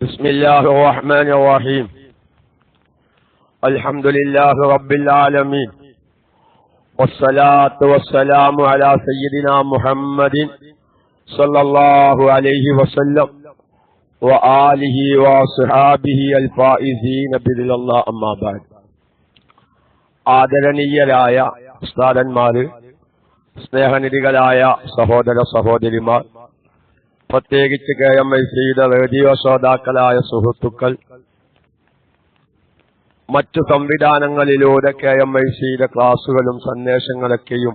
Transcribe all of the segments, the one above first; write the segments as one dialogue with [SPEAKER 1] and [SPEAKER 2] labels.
[SPEAKER 1] بسم الله الرحمن الرحيم. الحمد لله رب العالمين، والصلاة والسلام على سيدنا محمد صلى الله عليه وسلم وآله وصحابه الفائزين برضا الله. أما بعد. ആദരണീയരായ ഉസ്താദന്മാര്, സ്നേഹനിധികളായ സഹോദര സഹോദരിമാർ, പ്രത്യേകിച്ച് KMIC-യുടെ റേഡിയോ ശ്രോതാക്കളായ സുഹൃത്തുക്കൾ, മറ്റു സംവിധാനങ്ങളിലൂടെ KMIC-യുടെ ക്ലാസുകളും സന്ദേശങ്ങളൊക്കെയും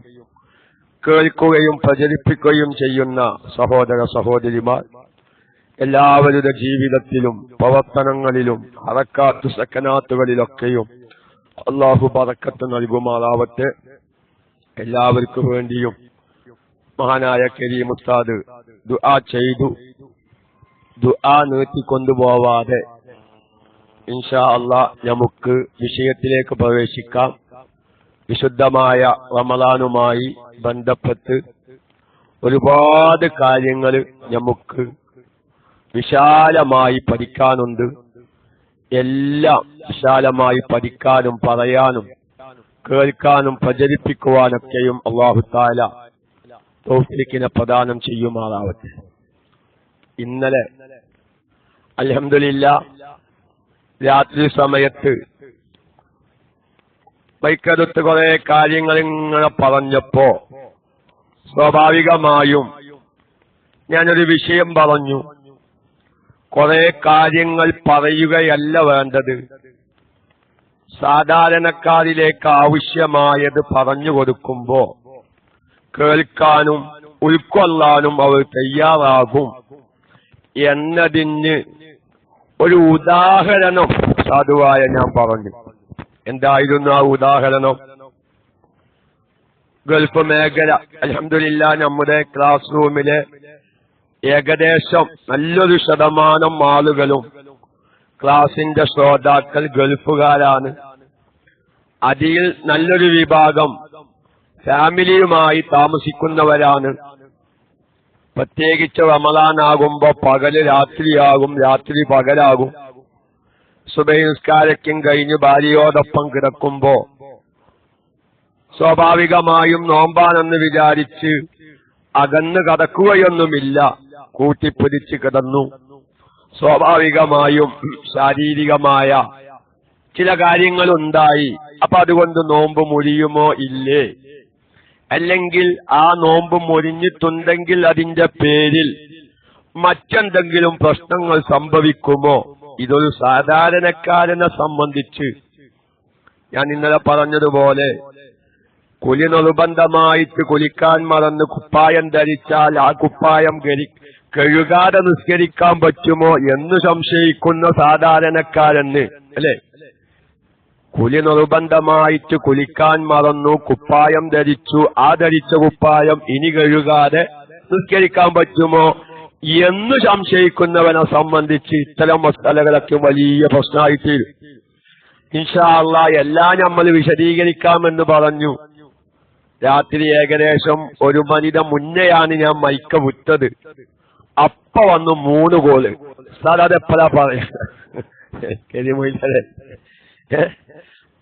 [SPEAKER 1] കേൾക്കുകയും പ്രചരിപ്പിക്കുകയും ചെയ്യുന്ന സഹോദര സഹോദരിമാർ, എല്ലാവരുടെ ജീവിതത്തിലും പ്രവർത്തനങ്ങളിലും ഹറക്കാത്ത് സക്കനാത്തുകളിലൊക്കെയും അല്ലാഹു ബറക്കത്ത് നൽകുമാറാവട്ടെ. എല്ലാവർക്കും വേണ്ടിയും മഹാനായ കരീം ഉസ്താദ് ദുആ ചെയ്തു. ദുആ നീട്ടിക്കൊണ്ടുപോവാതെ ഇൻഷാ അല്ലാഹ് നമുക്ക് വിഷയത്തിലേക്ക് പ്രവേശിക്കാം. വിശുദ്ധമായ റമളാനുമായി ബന്ധപ്പെട്ട് ഒരുപാട് കാര്യങ്ങൾ നമുക്ക് വിശാലമായി പഠിക്കാനുണ്ട്. എല്ലാം വിശാലമായി പഠിക്കാനും പറയാനും കേൾക്കാനും പ്രചരിപ്പിക്കുവാനൊക്കെയും അല്ലാഹു തആല തൗഫീഖിനെ പ്രദാനം ചെയ്യുമാറാവട്ടെ. ഇന്നലെ അൽഹംദുലില്ലാഹ് രാത്രി സമയത്ത് ബൈക്കെടുത്ത് കുറെ കാര്യങ്ങൾ ഇങ്ങനെ പറഞ്ഞപ്പോ സ്വാഭാവികമായും ഞാനൊരു വിഷയം പറഞ്ഞു. കുറെ കാര്യങ്ങൾ പറയുകയല്ല വേണ്ടത്, സാധാരണക്കാരിലേക്ക് ആവശ്യമായത് പറഞ്ഞു കൊടുക്കുമ്പോ കേൾക്കാനും ഉൾക്കൊള്ളാനും അവർ തയ്യാറാകും എന്നതിന് ഒരു ഉദാഹരണം സാധുവായ ഞാൻ പറഞ്ഞു. എന്തായിരുന്നു ആ ഉദാഹരണം? ഗൾഫ് മേഖല അൽഹംദുലില്ലാഹ് നമ്മുടെ ക്ലാസ് റൂമിലെ ഏകദേശം നല്ലൊരു ശതമാനം ആളുകളും ക്ലാസിന്റെ ശ്രോതാക്കൾ ഗൾഫുകാരാണ്. അതിൽ നല്ലൊരു വിഭാഗം ഫാമിലിയുമായി താമസിക്കുന്നവരാണ്. പ്രത്യേകിച്ച് റമളാനാകുമ്പോ പകല് രാത്രിയാകും, രാത്രി പകലാകും. സുബഹി നിസ്കാരക്കും കഴിഞ്ഞ് ഭാര്യയോടൊപ്പം കിടക്കുമ്പോ സ്വാഭാവികമായും നോമ്പാണെന്ന് വിചാരിച്ച് അകന്ന് കടക്കുകയൊന്നുമില്ല, കൂട്ടിപ്പിടിച്ച് കിടന്നു. സ്വാഭാവികമായും ശാരീരികമായ ചില കാര്യങ്ങളുണ്ടായി. അപ്പൊ അതുകൊണ്ട് നോമ്പ് മുറിയുമോ ഇല്ലേ? അല്ലെങ്കിൽ ആ നോമ്പ് മുറിഞ്ഞിട്ടുണ്ടെങ്കിൽ അതിന്റെ പേരിൽ മറ്റെന്തെങ്കിലും പ്രശ്നങ്ങൾ സംഭവിക്കുമോ? ഇതൊരു സാധാരണക്കാരനെ സംബന്ധിച്ച് ഞാൻ ഇന്നലെ പറഞ്ഞതുപോലെ കുലി നിർബന്ധമായിട്ട് കുലിക്കാൻ മറന്ന് കുപ്പായം ധരിച്ചാൽ ആ കുപ്പായം കഴുകാതെ നിസ്കരിക്കാൻ പറ്റുമോ എന്ന് സംശയിക്കുന്ന സാധാരണക്കാരന്, അല്ലെ? കുലി നിർബന്ധമായിട്ട് കുലിക്കാൻ മറന്നു, കുപ്പായം ധരിച്ചു, ആ ധരിച്ച കുപ്പായം ഇനി കഴുകാതെ നിസ്കരിക്കാൻ പറ്റുമോ എന്ന് സംശയിക്കുന്നവനെ സംബന്ധിച്ച് ഇത്തരം മസലകളൊക്കെ വലിയ പ്രശ്നമായിത്തീരും. ഇൻഷാ അല്ലാഹ് എല്ലാം നമ്മൾ വിശദീകരിക്കാമെന്ന് പറഞ്ഞു. രാത്രി ഏകദേശം 1 മണിയുടെ മുന്നെയാണ് ഞാൻ മൈക്ക വിട്ടത്. അപ്പ വന്നു 3 കോള്. സാർ അതെപ്പോഴാ പറയാ?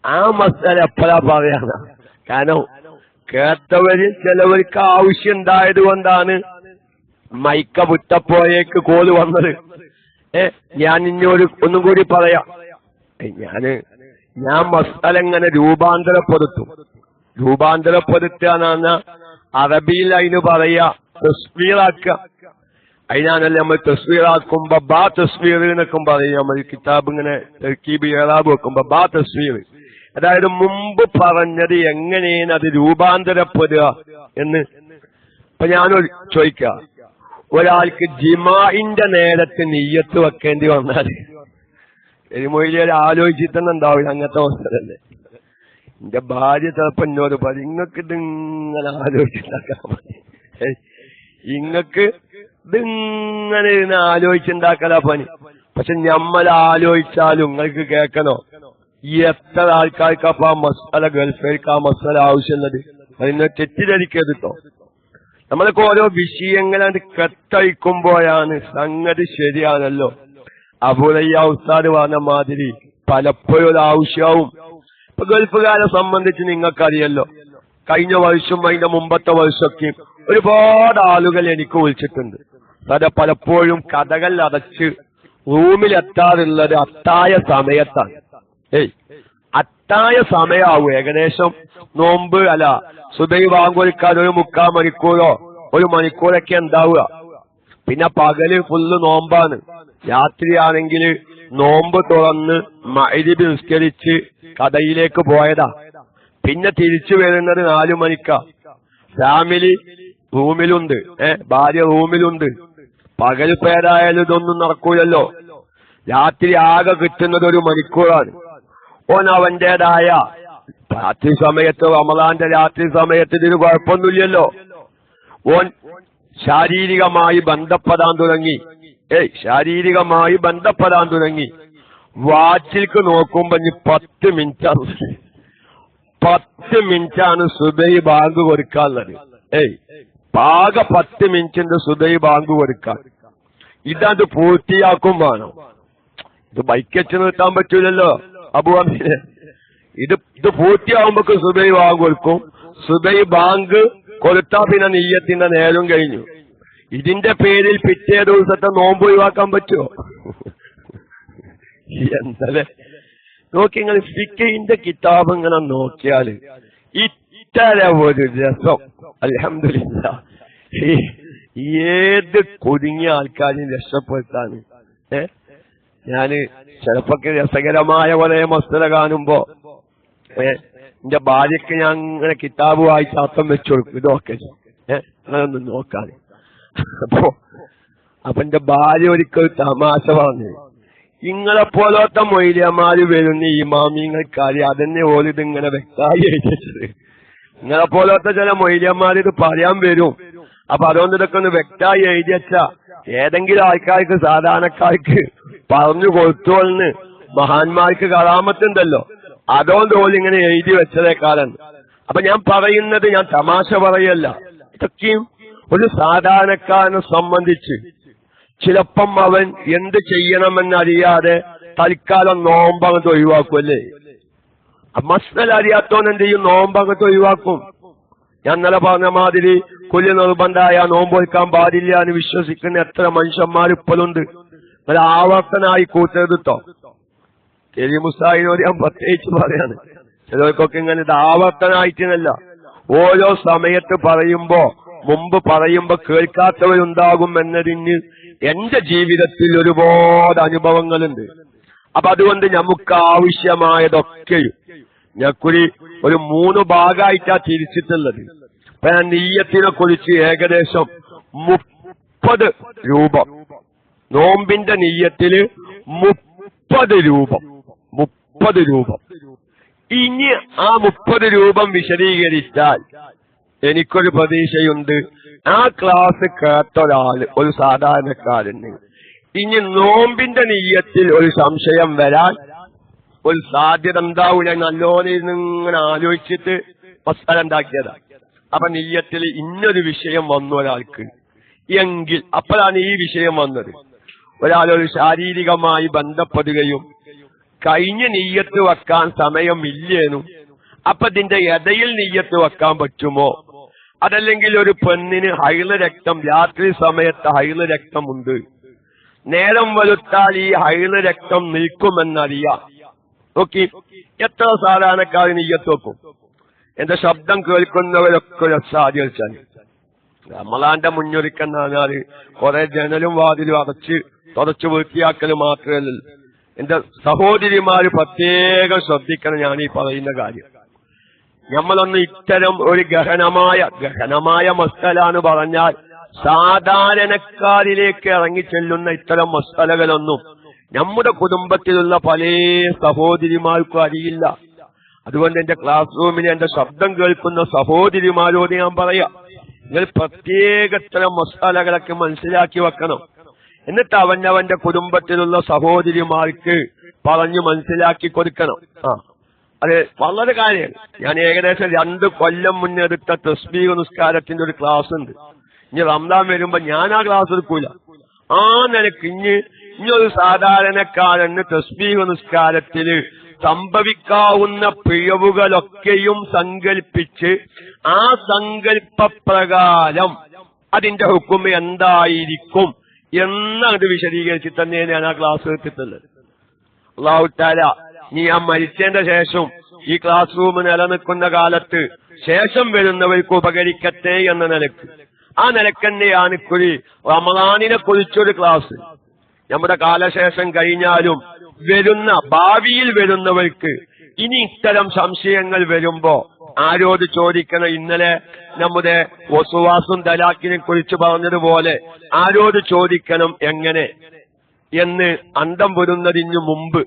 [SPEAKER 1] ആ മസാല എപ്പോഴാ പറയാന? കാരണം കേട്ടവരിൽ ചിലവർക്ക് ആവശ്യം ഉണ്ടായത് കൊണ്ടാണ് മൈക്ക വിട്ടപ്പോഴേക്ക് കോള് വന്നത്. ഞാൻ ഇനി ഒന്നും കൂടി പറയാം. ഞാൻ മസാല ഇങ്ങനെ രൂപാന്തരപ്പെടുത്തും. രൂപാന്തരപ്പെടുത്തുക അറബിയിൽ അതിന് പറയാ തസ്വീറാക്കുക. അതിനാണല്ലേ നമ്മൾ തസ്വീറാക്കുമ്പോ ബാ തസ്വീർ എന്നൊക്കെ പറയും. നമ്മൾ കിതാബ് ഇങ്ങനെ തർക്കീബ് ഇറാബ് വെക്കുമ്പോ ബാ തസ്വീർ, അതായത് മുമ്പ് പറഞ്ഞത് എങ്ങനെയാണ് അത് രൂപാന്തരപ്പെടുക എന്ന്. ഇപ്പൊ ഞാനൊരു ചോദിക്കാം, ഒരാൾക്ക് ജിമാഇന്റെ നേരത്തെ നിയ്യത്ത് വെക്കേണ്ടി വന്നാൽ മൊയ്ലിയാൽ ആലോചിച്ചിട്ടുണ്ടാവില്ല. അങ്ങനത്തെ അവസ്ഥയല്ലേ? എന്റെ ഭാര്യ ചിലപ്പോ എന്നോട് പറയും, ഇങ്ങക്ക് ഇതിങ്ങനെ ആലോചിച്ചുണ്ടാക്കാൻ പണി, ഇങ്ങക്ക് ഇതിങ്ങനെ ആലോചിച്ചുണ്ടാക്കലാ പണി. പക്ഷെ നമ്മൾ ആലോചിച്ചാലും നിങ്ങൾക്ക് കേൾക്കണോ? എത്ര ആൾക്കാർക്ക് ആ മസാല ഗൾഫേക്ക് ആ മസാല ആവശ്യമുള്ളത്? അതിനെ തെറ്റിദ്ധരിക്കരുതോ. നമ്മളൊക്കെ ഓരോ വിഷയങ്ങളാണ് കെട്ടഴിക്കുമ്പോഴാണ് സംഗതി ശരിയാണല്ലോ. അബൂലയ്യ ഉസ്താദ് പറഞ്ഞ മാതിരി പലപ്പോഴും ഒരു ആവശ്യവും ഇപ്പൊ ഗൾഫുകാരെ സംബന്ധിച്ച് നിങ്ങൾക്കറിയല്ലോ, കഴിഞ്ഞ വർഷം അതിന്റെ മുമ്പത്തെ വർഷമൊക്കെ ഒരുപാട് ആളുകൾ എനിക്ക് വിളിച്ചിട്ടുണ്ട്. അത് പലപ്പോഴും കഥകൾ അടച്ച് റൂമിലെത്താറുള്ളത് അത്തായ സമയത്താണ്. അത്തായ സമയമാവും ഏകദേശം നോമ്പ് അല്ല സുബഹി ബാങ്ക് കൊടുക്കാൻ ഒരു 3/4 മണിക്കൂറോ 1 മണിക്കൂറൊക്കെ ഉണ്ടാവുക. പിന്നെ പകല് ഫുള്ള് നോമ്പാണ്. രാത്രിയാണെങ്കിൽ നോമ്പ് തുറന്ന് മഗ്‌രിബ് നിസ്കരിച്ച് കടയിലേക്ക് പോയതാ. പിന്നെ തിരിച്ചു വരുന്നത് 4 മണിക്കാ. ഫാമിലി റൂമിലുണ്ട്, ഭാര്യ റൂമിലുണ്ട്. പകല് പേരായാലും ഇതൊന്നും നടക്കൂലല്ലോ. രാത്രി ആകെ കിട്ടുന്നത് 1 മണിക്കൂറാണ്. ഓൻ അവന്റേതായ രാത്രി സമയത്ത്, റമളാന്റെ രാത്രി സമയത്ത് ഇതിന് കുഴപ്പമൊന്നുമില്ലല്ലോ. ഓൻ ശാരീരികമായി ബന്ധപ്പെടാൻ തുടങ്ങി. വാച്ചിലേക്ക് നോക്കുമ്പോ 10 മിനിറ്റാണ് സുബഹി ബാങ്ക് കൊടുക്കാനുള്ളത്. പാകെ 10 മിനിറ്റിന്റെ സുബഹി ബാങ്ക് കൊടുക്കാൻ. ഇതത് പൂർത്തിയാക്കും വേണം. ഇത് ബൈക്കച്ച് നിർത്താൻ പറ്റൂലല്ലോ അബുഅമീനെ. ഇത് പൂർത്തിയാവുമ്പോ സുബഹി ബാങ്ക് കൊടുക്കും. സുബഹി ബാങ്ക് കൊടുത്താ പിന്നെ നിയ്യത്തിന്റെ നേരം കഴിഞ്ഞു. ഇതിന്റെ പേരിൽ പിറ്റേ ദിവസത്തെ നോമ്പ് ഒഴിവാക്കാൻ പറ്റുമോ? എന്തല്ലേ നോക്കി നിങ്ങൾ ഫിഖിന്റെ കിതാബ് ഇങ്ങനെ നോക്കിയാല് ഇത്തരം ഒരു രസം. അൽഹംദുലില്ലാഹ് ഏത് കുടുങ്ങിയ ആൾക്കാരെയും രക്ഷപ്പെടുത്താണ്. ഞാന് ചിലപ്പൊക്കെ രസകരമായ കുറെ മസ്തല കാണുമ്പോ എന്റെ ഭാര്യക്ക് ഞാൻ ഇങ്ങനെ കിതാബ് വായിച്ച് അർത്ഥം വെച്ചു കൊടുക്കും. ഇതൊക്കെ അങ്ങനൊന്നും നോക്കാതെ. അപ്പൊ എന്റെ ഭാര്യ ഒരിക്കൽ തമാശ പറഞ്ഞു, ഇങ്ങളെ പോലത്തെ മൊയ്ലിയന്മാര് വരുന്ന ഇമാമിങ്ങൾക്കറിയാം, അതന്നെ ഓലിത് ഇങ്ങനെ വ്യക്തമായി എഴുതിച്ചത്. നിങ്ങളെ പോലത്തെ ചില മൊയ്ലിയന്മാർ ഇത് പറയാൻ വരും. അപ്പൊ അതുകൊണ്ട് ഇതൊക്കെ ഒന്ന് വ്യക്തമായി എഴുതിയച്ച ഏതെങ്കിലും ആൾക്കാർക്ക്, സാധാരണക്കാർക്ക് പറഞ്ഞു കൊടുത്തോളിന് മഹാന്മാർക്ക് കറാമത്തുണ്ടല്ലോ, അതുകൊണ്ട് ഓല് ഇങ്ങനെ എഴുതി വെച്ചതേക്കാലം. അപ്പൊ ഞാൻ പറയുന്നത്, ഞാൻ തമാശ പറയല്ല, ഇതൊക്കെയും ഒരു സാധാരണക്കാരനെ സംബന്ധിച്ച് ചിലപ്പം അവൻ എന്ത് ചെയ്യണമെന്നറിയാതെ തൽക്കാലം നോമ്പങ്ങത്ത് ഒഴിവാക്കുമല്ലേ. മസ്അല അറിയാത്തവൻ എന്ത് ചെയ്യും? നോമ്പങ്ങത്ത് ഒഴിവാക്കും. ഞാൻ ഇന്നലെ പറഞ്ഞ മാതിരി കൊല്ലി നിർബന്ധമായ നോമ്പ് വയ്ക്കാൻ പാടില്ല എന്ന് വിശ്വസിക്കുന്ന എത്ര മനുഷ്യന്മാർ ഇപ്പോഴുണ്ട്. അത് ആവർത്തനായി കൂട്ടരുതോ. മുസ്താഹിനോട് ഞാൻ പ്രത്യേകിച്ച് പറയാണ്, ചിലർക്കൊക്കെ ഇങ്ങനെ ഇത് ആവർത്തനായിട്ടില്ല. ഓരോ സമയത്ത് മുമ്പ് പറയുമ്പോ കേൾക്കാത്തവരുണ്ടാകും എന്നതിന് എന്റെ ജീവിതത്തിൽ ഒരുപാട് അനുഭവങ്ങളുണ്ട്. അപ്പൊ അതുകൊണ്ട് നമുക്ക് ആവശ്യമായതൊക്കെയും ഞക്കുരി ഒരു 3 ഭാഗമായിട്ടാ തിരിച്ചിട്ടുള്ളത്. അപ്പൊ ഞാൻ നീയത്തിനെ കുറിച്ച് ഏകദേശം 30 രൂപം, നോമ്പിന്റെ നീയത്തില് 30 രൂപം. ഇനി ആ 30 രൂപം വിശദീകരിച്ചാൽ എനിക്കൊരു പ്രതീക്ഷയുണ്ട്, ആ ക്ലാസ് കേട്ട ഒരാള്, ഒരു സാധാരണക്കാരന് ഇനി നോമ്പിന്റെ നീയത്തിൽ ഒരു സംശയം വരാൻ ഒരു സാധ്യത ഉണ്ടാവൂല. നല്ലോണിങ്ങനെ ആലോചിച്ചിട്ട് മസ്അല ഉണ്ടാക്കിയതാ. അപ്പൊ നീയത്തിൽ ഇന്നൊരു വിഷയം വന്നു ഒരാൾക്ക് എങ്കിൽ അപ്പോഴാണ് ഈ വിഷയം വന്നത്. ഒരാളൊരു ശാരീരികമായി ബന്ധപ്പെടുകയും കഴിഞ്ഞ നീയത്ത് വെക്കാൻ സമയമില്ലേനും, അപ്പൊ ഇതിന്റെ ഇടയിൽ നീയത്ത് വെക്കാൻ പറ്റുമോ? അതല്ലെങ്കിൽ ഒരു പെണ്ണിന് ഹൈള് രക്തം, രാത്രി സമയത്ത് ഹൈള് രക്തമുണ്ട്, നേരം വെളുത്താൽ ഈ ഹൈള് രക്തം നിൽക്കുമെന്നറിയാം. നോക്കി എത്ര സാധാരണക്കാർ നീയത്ത് വെക്കും. എന്റെ ശബ്ദം കേൾക്കുന്നവരൊക്കെ സാധ്യത റമളാന്റെ മുന്നൊരുക്കെന്ന് പറഞ്ഞാല് കുറെ ജനലും വാതിലും തുടച്ചു വൃത്തിയാക്കൽ മാത്രമല്ല. എന്റെ സഹോദരിമാര് പ്രത്യേകം ശ്രദ്ധിക്കണം ഞാൻ ഈ പറയുന്ന കാര്യം. നമ്മളൊന്ന് ഇത്തരം ഒരു ഗഹനമായ മസ്അലാന്ന് പറഞ്ഞാൽ സാധാരണക്കാരിലേക്ക് ഇറങ്ങിച്ചെല്ലുന്ന ഇത്തരം മസ്അലകളൊന്നും നമ്മുടെ കുടുംബത്തിലുള്ള പല സഹോദരിമാർക്കും അറിയില്ല. അതുകൊണ്ട് എന്റെ ക്ലാസ് റൂമിൽ എന്റെ ശബ്ദം കേൾക്കുന്ന സഹോദരിമാരോട് ഞാൻ പറയാം, നിങ്ങൾ പ്രത്യേക ഇത്തരം മസ്അലകളൊക്കെ മനസ്സിലാക്കി വെക്കണം. എന്നിട്ട് അവനവന്റെ കുടുംബത്തിലുള്ള സഹോദരിമാർക്ക് പറഞ്ഞു മനസ്സിലാക്കി കൊടുക്കണം. അത് വളരെ കാര്യമാണ്. ഞാൻ ഏകദേശം 2 കൊല്ലം മുന്നേ എടുത്ത തസ്ബീഹ് നിസ്കാരത്തിന്റെ ഒരു ക്ലാസ് ഉണ്ട്. ഇനി റമദാൻ വരുമ്പോ ഞാൻ ആ ക്ലാസ് എടുക്കൂല. ആ നിലക്ക് ഇനി ഇനിയൊരു സാധാരണക്കാരന് തസ്ബീഹ് നിസ്കാരത്തില് സംഭവിക്കാവുന്ന പിഴവുകളൊക്കെയും സങ്കല്പിച്ച് ആ സങ്കല്പപ്രകാരം അതിന്റെ ഹുക്കം എന്തായിരിക്കും എന്നത് വിശദീകരിച്ച് തന്നെയാണ് ഞാൻ ആ ക്ലാസ് എടുത്തിട്ടുള്ളത്. അല്ലാഹു തആല നീ ആ മരിച്ചതിന്റെ ശേഷം ഈ ക്ലാസ് റൂം നിലനിൽക്കുന്ന കാലത്ത് ശേഷം വരുന്നവർക്ക് ഉപകരിക്കട്ടെ എന്ന നിലക്ക് ആ നിലക്ക് തന്നെയാണ് റമളാനിനെ കുറിച്ചൊരു ക്ലാസ്. നമ്മുടെ കാലശേഷം കഴിഞ്ഞാലും വരുന്ന ഭാവിയിൽ വരുന്നവർക്ക് ഇനി ഇത്തരം സംശയങ്ങൾ വരുമ്പോ ആരോട് ചോദിക്കണം? ഇന്നലെ നമ്മുടെ വസുവാസും തലാഖിനെ കുറിച്ച് പറഞ്ഞതുപോലെ ആരോട് ചോദിക്കണം എങ്ങനെ എന്ന് അന്തം വരുന്നതിനു മുമ്പ്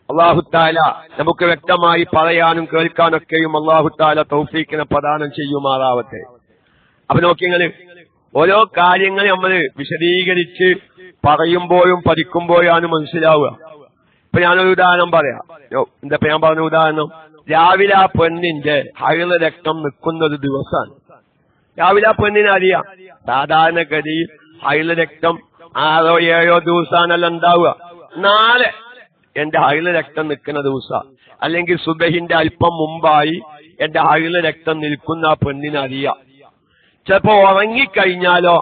[SPEAKER 1] അല്ലാഹു തആല നമുക്ക് വ്യക്തമായി പറയാനും കേൾക്കാനൊക്കെയും അല്ലാഹു തആല തൗഫീഖിനെ പ്രദാനം ചെയ്യുമാറാവട്ടെ. അപ്പൊ നോക്കിങ്ങള് ഓരോ കാര്യങ്ങൾ നമ്മൾ വിശദീകരിച്ച് പറയുമ്പോഴും പഠിക്കുമ്പോഴാണ് മനസ്സിലാവുക. ഇപ്പൊ ഞാനൊരു ഉദാഹരണം പറയാം. എന്താ ഞാൻ പറഞ്ഞ ഉദാഹരണം, രാവിലെ ആ പെണ്ണിന്റെ ഹൈള രക്തം നിൽക്കുന്ന ഒരു ദിവസമാണ്. രാവിലെ ആ പെണ്ണിനെ അറിയാം സാധാരണഗതിയിൽ ഹൈള രക്തം 6 or 7 ദിവസമാണല്ലോ ഉണ്ടാവുക. നാളെ എന്റെ ഹൈള രക്തം നിൽക്കുന്ന ദിവസം, അല്ലെങ്കിൽ സുബഹിന്റെ അല്പം മുമ്പായി എന്റെ ഹൈള രക്തം നിൽക്കുന്ന ആ പെണ്ണിനെ അറിയാം. ചിലപ്പോ ഉറങ്ങിക്കഴിഞ്ഞാലോ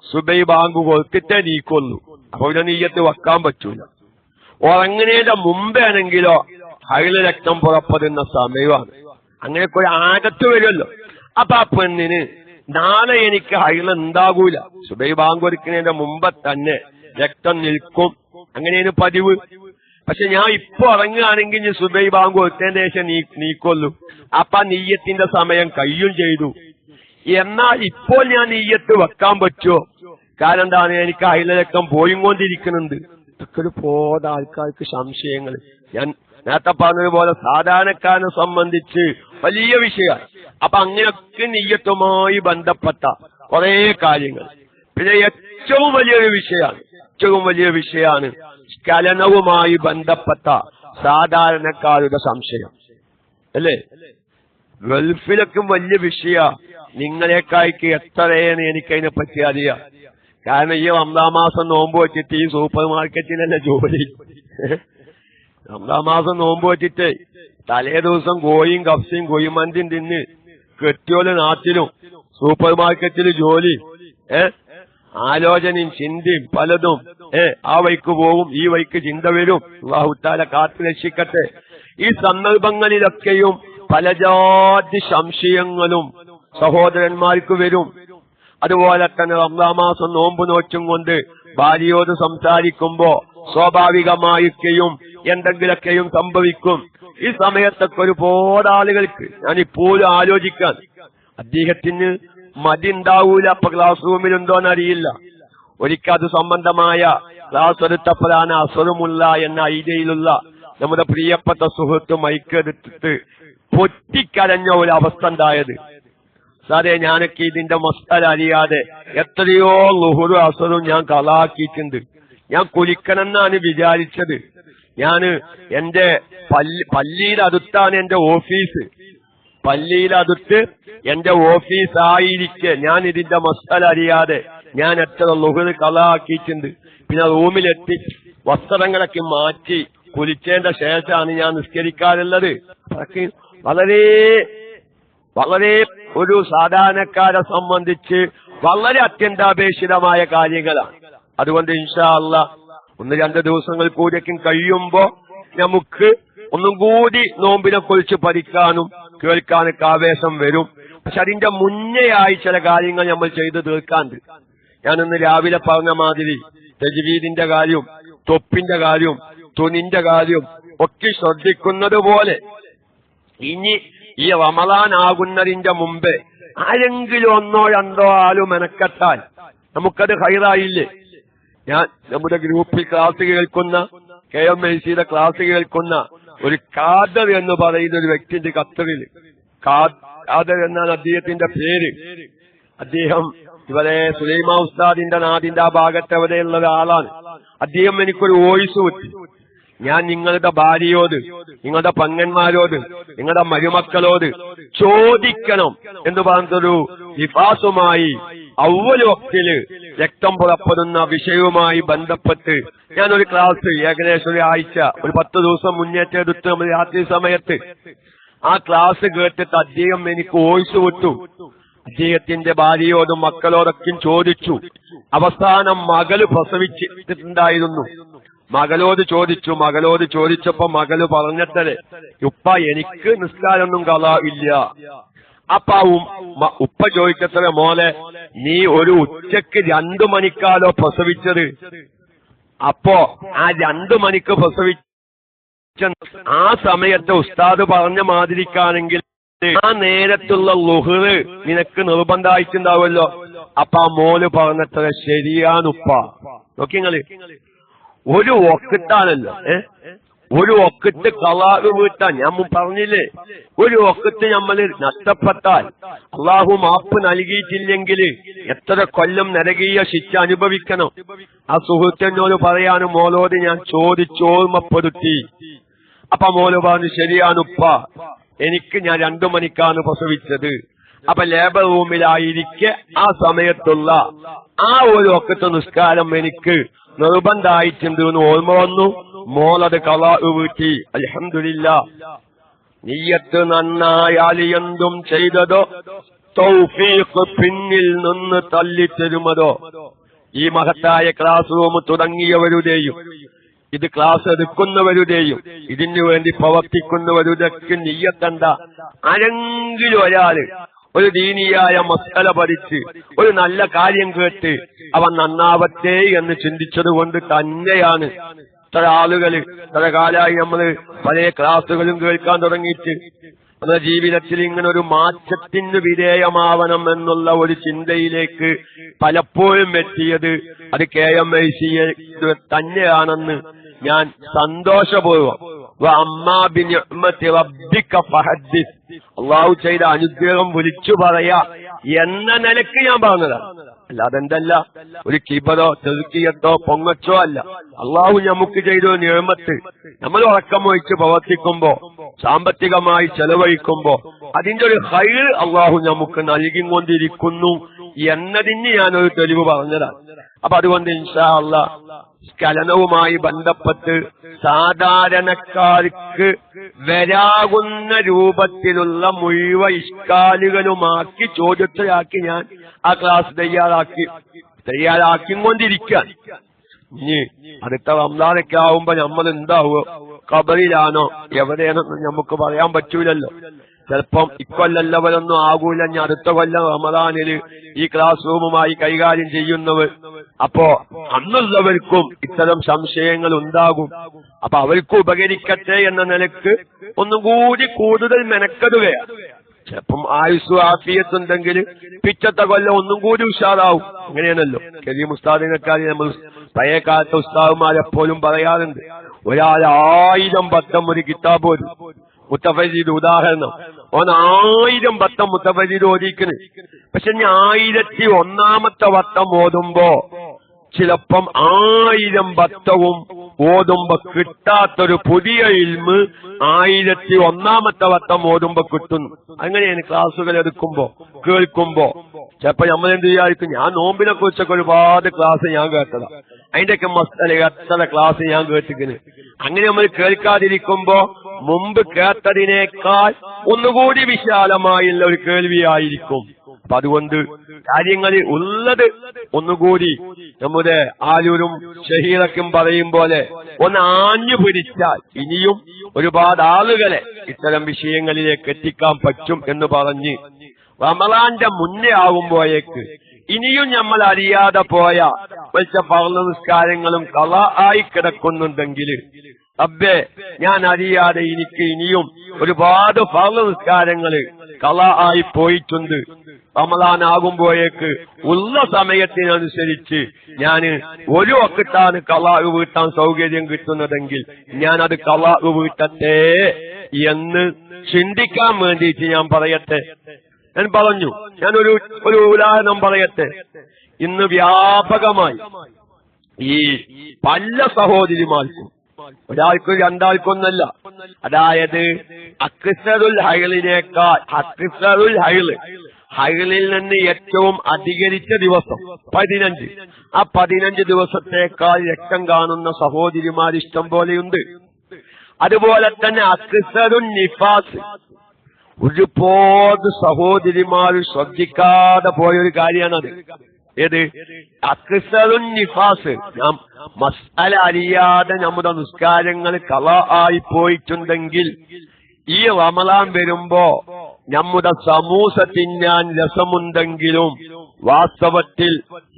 [SPEAKER 1] സുബൈ ബാങ്ക് കൊടുത്തിട്ടേ നീക്കൊള്ളൂ. അപ്പൊ ഇവിടെ നീയത്ത് വെക്കാൻ പറ്റൂല. ഉറങ്ങുന്നതിന്റെ മുമ്പാണെങ്കിലോ ഹൈള രക്തം പുറപ്പെടുന്ന സമയമാണ്. അങ്ങനെയൊക്കെ ഒരു ആദത്ത് വരുമല്ലോ. അപ്പൊ ആ പെണ്ണിന് നാളെ എനിക്ക് ഹൈള ഉണ്ടാകൂല, സുബൈ ബാങ്ക് കൊടുക്കുന്നതിന്റെ മുമ്പ് തന്നെ രക്തം നിൽക്കും, അങ്ങനെയാണ് പതിവ്. പക്ഷെ ഞാൻ ഇപ്പൊ ഉറങ്ങുകയാണെങ്കിൽ സുബൈ ബാങ്ക് കൊടുത്തതിന് ശേഷം നീക്കൊള്ളൂ. അപ്പൊ നീയത്തിന്റെ സമയം കഴിയും ചെയ്തു. എന്നാൽ ഇപ്പോൾ ഞാൻ നീയത്ത് വെക്കാൻ പറ്റുമോ? കാരണം എന്താണ്, എനിക്ക് ഹൈലരക്തം പോയിക്കൊണ്ടിരിക്കുന്നുണ്ട്. ഇതൊക്കെ ഒരു പോത ആൾക്കാർക്ക് സംശയങ്ങൾ. ഞാൻ നേരത്തെ പറഞ്ഞതുപോലെ സാധാരണക്കാരനെ സംബന്ധിച്ച് വലിയ വിഷയമാണ്. അപ്പൊ അങ്ങനെയൊക്കെ നീയത്തുമായി ബന്ധപ്പെട്ട കുറെ കാര്യങ്ങൾ. പിന്നെ ഏറ്റവും വലിയൊരു വിഷയമാണ് സ്ഖലനവുമായി ബന്ധപ്പെട്ട സാധാരണക്കാരുടെ സംശയം, അല്ലേ? ഗൾഫിലൊക്കെ വലിയ വിഷയ. നിങ്ങളെക്കായ്ക്ക് എത്രയാണ് എനിക്കതിനെ പറ്റി അറിയാം. കാരണം ഈ റമദാൻ മാസം നോമ്പ് വെച്ചിട്ട് ഈ സൂപ്പർ മാർക്കറ്റിലല്ല ജോലി. റമദാൻ മാസം നോമ്പ് വെച്ചിട്ട് തലേ ദിവസം കോയും കഫ്സിയും കൊയ്മന്തിയും തിന്ന് കെട്ടിയോല് നാട്ടിലും സൂപ്പർ മാർക്കറ്റിൽ ജോലി, ആലോചനയും ചിന്തയും പലതും. ആ വഴിക്ക് പോകും, ഈ വഴിക്ക് ചിന്ത വരും. അല്ലാഹു തആല കാത്തു രക്ഷിക്കട്ടെ. ഈ സന്ദർഭങ്ങളിലൊക്കെയും പല ജാതി സംശയങ്ങളും സഹോദരന്മാർക്ക് വരും. അതുപോലെ തന്നെ റമദാൻ മാസം നോമ്പ് നോച്ചും കൊണ്ട് ഭാര്യയോട് സംസാരിക്കുമ്പോ സ്വാഭാവികമായൊക്കെയും എന്തെങ്കിലൊക്കെയും സംഭവിക്കും. ഈ സമയത്തൊക്കെ ഒരുപാട് ആളുകൾക്ക് ഞാനിപ്പോഴും ആലോചിക്കാൻ അദ്ദേഹത്തിന് മതി ഉണ്ടാവൂല. അപ്പൊ ക്ലാസ് റൂമിലുണ്ടോന്നറിയില്ല. ഒരിക്കൽ അത് സംബന്ധമായ ക്ലാസ് എടുത്തപ്പോഴാണ് അസറുമുള്ള എന്ന ഐഡിയയിലുള്ള നമ്മുടെ പ്രിയപ്പെട്ട സുഹൃത്ത് മൈക്കെടുത്തിട്ട് പൊട്ടിക്കരഞ്ഞ ഒരു അവസ്ഥ ഉണ്ടായത്. സാറേ, ഞാനൊക്കെ ഇതിന്റെ മസ്തല അറിയാതെ എത്രയോ ളുഹുറും അസറും ഞാൻ കളാക്കിയിട്ടുണ്ട്. ഞാൻ കുലിക്കണമെന്നാണ് വിചാരിച്ചത്. ഞാന് എന്റെ പള്ളിയുടെ അടുത്താണ് എന്റെ ഓഫീസ്. പള്ളിയുടെ അടുത്ത് എന്റെ ഓഫീസ് ആയിരിക്കെ ഞാൻ ഇതിന്റെ മസ്തല അറിയാതെ ഞാൻ എത്ര ളുഹുറ് കളാക്കിയിട്ടുണ്ട്. പിന്നെ റൂമിലെത്തി വസ്ത്രങ്ങളൊക്കെ മാറ്റി കുലിച്ചതിന്റെ ശേഷമാണ് ഞാൻ നിസ്കരിക്കാറുള്ളത്. വളരെ ഒരു സാധാരണക്കാരെ സംബന്ധിച്ച് വളരെ അത്യന്താപേക്ഷിതമായ കാര്യങ്ങളാണ്. അതുകൊണ്ട് ഇൻഷാ അല്ലാഹ് 1-2 ദിവസങ്ങൾ കൂടിയൊക്കെ കഴിയുമ്പോ നമുക്ക് ഒന്നും കൂടി നോമ്പിനെ കുറിച്ച് പഠിക്കാനും കേൾക്കാനൊക്കെ ആവേശം വരും. പക്ഷെ അതിന്റെ മുന്നേയായി ചില കാര്യങ്ങൾ നമ്മൾ ചെയ്തു തീർക്കാണ്ട്. ഞാനിന്ന് രാവിലെ പറഞ്ഞ മാതിരി തജ്വീദിന്റെ കാര്യവും തൊപ്പിന്റെ കാര്യവും തുണിന്റെ കാര്യവും ഒക്കെ ശ്രദ്ധിക്കുന്നത് പോലെ ഇനി ഈ റമളാൻ ആകുന്നതിന്റെ മുമ്പേ ആരെങ്കിലും 1-2 ആള് മെനക്കെട്ടാൽ നമുക്കത് ഹൈറായില്ലേ? ഞാൻ നമ്മുടെ ഗ്രൂപ്പിൽ ക്ലാസ് കേൾക്കുന്ന KMICയുടെ ക്ലാസ് കേൾക്കുന്ന ഒരു ഖാദർ എന്ന് പറയുന്ന ഒരു വ്യക്തിന്റെ ഖത്തറിൽ, ഖാദർ എന്നാണ് അദ്ദേഹത്തിന്റെ പേര്. അദ്ദേഹം ഇവിടെ സുലൈമാൻ ഉസ്താദിന്റെ നാടിന്റെ ആ ഭാഗത്ത് എവിടെയുള്ള ഒരാളാണ്. അദ്ദേഹം എനിക്കൊരു വോയിസ് വിട്ടു. ഞാൻ നിങ്ങളുടെ ഭാര്യയോട്, നിങ്ങളുടെ പങ്ങന്മാരോട്, നിങ്ങളുടെ മരുമക്കളോട് ചോദിക്കണം എന്ന് പറഞ്ഞൊരു നിഫാസുമായി അവ്വല് വക്തില് രക്തം പുറപ്പെടുന്ന വിഷയവുമായി ബന്ധപ്പെട്ട് ഞാനൊരു ക്ലാസ് ഏകദേശം ഒരാഴ്ച ഒരു 10 ദിവസം മുന്നേറ്റെടുത്ത് നമ്മൾ രാത്രി സമയത്ത് ആ ക്ലാസ് കേട്ടിട്ട് അദ്ദേഹം എനിക്ക് വോയിസ് വിട്ടു. അദ്ദേഹത്തിന്റെ ഭാര്യയോടും മക്കളോടൊക്കെ ചോദിച്ചു. അവസാനം മകള് പ്രസവിച്ചിട്ടുണ്ടായിരുന്നു. മകളോട് ചോദിച്ചപ്പോ മകള് പറഞ്ഞത്രേ, ഉപ്പ എനിക്ക് നിസ്കാരമൊന്നും കളാ ഇല്ല. അപ്പൊ ഉപ്പ ചോദിക്കത്രേ, മോനെ നീ ഒരു ഉച്ചക്ക് 2 മണിക്കാലോ പ്രസവിച്ചത്? അപ്പോ ആ 2 മണിക്ക് പ്രസവിച്ച ആ സമയത്ത് ഉസ്താദ് പറഞ്ഞ മാതിരിക്കാണെങ്കിൽ ആ നേരത്തുള്ള ളുഹ്റ് നിനക്ക് നിർബന്ധമായിട്ടുണ്ടാവുമല്ലോ. അപ്പൊ ആ മോന് പറഞ്ഞത്ര ശരിയാണുപ്പ. നോക്കിങ്ങള്, ഒരു വഖ്താണല്ലോ, ഒരു വഖ്ത് ഖളാഅ് വീട്ടാൻ ഞാൻ പറഞ്ഞില്ലേ, ഒരു വഖ്ത് നമ്മൾ നഷ്ടപ്പെട്ടാൽ അള്ളാഹു മാപ്പ് നൽകിയിട്ടില്ലെങ്കിൽ എത്ര കൊല്ലം നരകീയ ശിക്ഷ അനുഭവിക്കണം. ആ സുഹൃത്തിനോട് പറയാനും മോനോട് ഞാൻ ചോദിച്ചോർമ്മപ്പെടുത്തി. അപ്പൊ മോന് പറഞ്ഞു ശരിയാണുപ്പ, എനിക്ക് ഞാൻ 2 മണിക്കാണ് പ്രസവിച്ചത്. അപ്പൊ ലേബർ റൂമിലായിരിക്കെ ആ സമയത്തുള്ള ആ ഒരു വഖ്ത് നിസ്കാരം എനിക്ക് നിർബന്ധമായിട്ടുണ്ട് എന്ന് ഓർമ്മ വന്നു. മോളത് ഖളാഅ് വീട്ടി. അൽഹംദുലില്ലാഹ്. നിയ്യത്ത് നന്നായാൽ എന്തും ചെയ്തതോ തൗഫീഖ് പിന്നിൽ നിന്ന് തള്ളിത്തരുമതോ. ഈ മഹത്തായ ക്ലാസ് റൂം തുടങ്ങിയവരുടെയും ഇത് ക്ലാസ് എടുക്കുന്നവരുടെയും ഇതിനു വേണ്ടി പ്രവർത്തിക്കുന്നവരുടെയൊക്കെ നിയ്യത്തെന്താ? ആരെങ്കിലും ഒരാള് ഒരു ദീനിയായ മസ്അല പഠിച്ച് ഒരു നല്ല കാര്യം കേട്ട് അവൻ നന്നാവട്ടെ എന്ന് ചിന്തിച്ചത് കൊണ്ട് തന്നെയാണ് ഇത്ര ആളുകള് ഇത്ര കാലമായി നമ്മള് പല ക്ലാസുകളും കേൾക്കാൻ തുടങ്ങിയിട്ട് നമ്മുടെ ജീവിതത്തിൽ ഇങ്ങനെ ഒരു മാറ്റത്തിന് വിധേയമാവണം എന്നുള്ള ഒരു ചിന്തയിലേക്ക് പലപ്പോഴും എത്തിയത് അത് KMIC തന്നെയാണെന്ന് ഞാൻ സന്തോഷപൂർവ്വം അള്ളാഹു ചെയ്ത അനുഗ്രഹം വിളിച്ചു പറയാ എന്ന നിലക്ക് ഞാൻ പറഞ്ഞതാണ്. അല്ലാതെ എന്തല്ല ഒരു കിബറോ തെറുക്കിയത്തോ പൊങ്ങച്ചോ അല്ല. അള്ളാഹു നമുക്ക് ചെയ്ത നിയമത്ത് നമ്മൾ ഉറക്കം വഹിച്ച് പ്രവർത്തിക്കുമ്പോ സാമ്പത്തികമായി ചെലവഴിക്കുമ്പോ അതിന്റെ ഒരു ഖൈർ അള്ളാഹു നമുക്ക് നൽകിക്കൊണ്ടിരിക്കുന്നു എന്നതിന് ഞാനൊരു തെളിവ് പറഞ്ഞതാണ്. അപ്പൊ അതുകൊണ്ട് ഇൻഷാ അല്ലാഹ് സ്ഖലനവുമായി ബന്ധപ്പെട്ട് സാധാരണക്കാർക്ക് വരാകുന്ന രൂപത്തിലുള്ള മുഴുവൻ ഇഷ്കാലുകളുമാക്കി ചോദ്യത്തിലാക്കി ഞാൻ ആ ക്ലാസ് തയ്യാറാക്കിക്കൊണ്ടിരിക്കാൻ. ഇനി അടുത്ത റമദാനൊക്കെ ആവുമ്പോ നമ്മൾ എന്താവോ, ഖബറിലാണോ എവിടെയാണെന്ന് നമുക്ക് പറയാൻ പറ്റൂലല്ലോ. ചിലപ്പം ഇക്കൊല്ലല്ലവരൊന്നും ആകൂല. ഞാൻ അടുത്ത കൊല്ലം റമദാനില് ഈ ക്ലാസ് റൂമുമായി കൈകാര്യം ചെയ്യുന്നവർ, അപ്പോ അന്നുള്ളവർക്കും ഇത്തരം സംശയങ്ങൾ ഉണ്ടാകും. അപ്പൊ അവർക്ക് ഉപകരിക്കട്ടെ എന്ന നിലക്ക് ഒന്നും കൂടി കൂടുതൽ മെനക്കെടുകയാണ്. ചിലപ്പം ആയുസ് ആഫിയത്തുണ്ടെങ്കിൽ പിറ്റത്തെ കൊല്ലം ഒന്നും കൂടി ഉഷാറാവും. അങ്ങനെയാണല്ലോ. കരീം ഉസ്താദിനെക്കാരി നമ്മൾ പഴയ കാലത്തെ ഉസ്താദുമാരെപ്പോലും പറയാറുണ്ട്, ഒരാൾ 1000 വട്ടം ഒരു കിതാബ് ഓതി. മുത്തഫരീദ് ഉദാഹരണം, 1000 വട്ടം മുത്തഫരീദ് ഓതിക്കണ്. പക്ഷെ 1001ാമത്തെ വട്ടം ഓതുമ്പോ ചിലപ്പം 1000 വട്ടവും ഓതുമ്പോ കിട്ടാത്തൊരു പുതിയ ഇൽമ് 1001ാമത്തെ വട്ടം ഓതുമ്പോ കിട്ടുന്നു. അങ്ങനെയാണ് ക്ലാസ്സുകൾ എടുക്കുമ്പോ കേൾക്കുമ്പോ. ചിലപ്പോ നമ്മൾ എന്ത് വിചാരിക്കും, ഞാൻ നോമ്പിനെ കുറിച്ചൊക്കെ ഒരുപാട് ക്ലാസ് ഞാൻ കേട്ടതാ, അതിന്റെയൊക്കെ മസ്തല എത്ര ക്ലാസ് ഞാൻ കേട്ടിരിക്കുന്നു. അങ്ങനെ നമ്മൾ കേൾക്കാതിരിക്കുമ്പോ മുമ്പ് കേട്ടതിനേക്കാൾ ഒന്നുകൂടി വിശാലമായുള്ള ഒരു കേൾവിയായിരിക്കും. അപ്പൊ അതുകൊണ്ട് കാര്യങ്ങൾ ഉള്ളത് ഒന്നുകൂടി നമ്മുടെ ആലൂരും ഷഹീറക്കും പറയും പോലെ ഒന്ന് ആഞ്ഞു പിടിച്ചാൽ ഇനിയും ഒരുപാട് ആളുകളെ ഇത്തരം വിഷയങ്ങളിലേക്ക് എത്തിക്കാൻ പറ്റും എന്ന് പറഞ്ഞ് റമളാന്റെ മുന്നേ ആകുമ്പോഴേക്ക് ഇനിയും നമ്മൾ അറിയാതെ പോയ മറ്റു ഫർള് നിസ്കാരങ്ങളും ഖളാ ആയി കിടക്കുന്നുണ്ടെങ്കിൽ അബ്ബേ ഞാൻ അറിയാതെ എനിക്ക് ഇനിയും ഒരുപാട് ഫർള് നിസ്കാരങ്ങള് ഖളാ ആയി പോയിട്ടുണ്ട്. റമളാൻ ആകുമ്പോഴേക്ക് ഉള്ള സമയത്തിനനുസരിച്ച് ഞാൻ ഒരു വഖ്താണ് ഖളാ വീട്ടാൻ സൗകര്യം കിട്ടുന്നതെങ്കിൽ ഞാൻ അത് ഖളാ വീട്ടട്ടെ എന്ന് ചിന്തിക്കാൻ വേണ്ടിയിട്ട് ഞാൻ പറയട്ടെ. ഞാൻ പറഞ്ഞു, ഞാനൊരു ഉദാഹരണം പറയട്ടെ. ഇന്ന് വ്യാപകമായി ഈ പല സഹോദരിമാർക്കും, ഒരാൾക്കും രണ്ടാൾക്കൊന്നല്ല, അതായത് അക്സറുൽ ഹൈളിനേക്കാൾ ഹൈലിൽ നിന്ന് ഏറ്റവും അധികരിച്ച ദിവസം 15. ആ 15 ദിവസത്തേക്കാൾ രക്തം കാണുന്ന സഹോദരിമാർ ഇഷ്ടം പോലെയുണ്ട്. അതുപോലെ തന്നെ അക്സറുൻ നിഫാസ്, ഒരുപാട് സഹോദരിമാർ ശ്രദ്ധിക്കാതെ പോയൊരു കാര്യമാണത്. ഏത്? അക്സറുൻ നിഫാസ്. നാം മസ്അല അറിയാതെ നമ്മുടെ നിസ്കാരങ്ങൾ ഖളാ ആയി പോയിട്ടുണ്ടെങ്കിൽ ഈ റമളാൻ വരുമ്പോ നമ്മുടെ സമൂസ തിന്നാൻ രസമുണ്ടെങ്കിലും വാസ്തവത്തിൽ